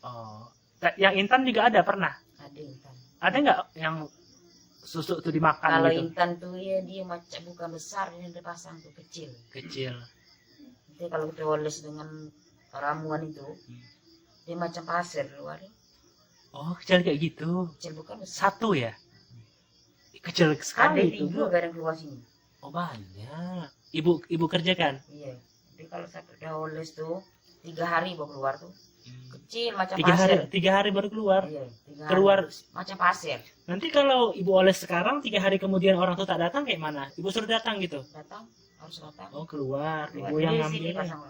Oh. Yang intan juga ada pernah. Ada intan. Ada nggak yang susu itu dimakan Kalau gitu? intan tuh ya dia macam bukan besar, dia dipasang tuh kecil. Kecil. Jadi kalau kita oles dengan ramuan itu, dia macam pasir luar. Oh kecil kayak gitu. Kecil bukan besar. 1 ya? Kecil Ada sekali itu. 3 kadang keluar sini. Oh banyak. Ibu kerjakan? Iya. Tapi kalau saya udah oles tuh 3 hari baru keluar tuh kecil macam 3 hari, pasir. 3 hari baru keluar. Iya, 3 hari. Keluar. Macam pasir. Nanti kalau ibu oles sekarang 3 hari kemudian orang tuh tak datang kayak mana? Ibu suruh datang gitu. Datang, harus datang. Oh keluar, Keluar. ibu yang Di sini ngambil. pasang.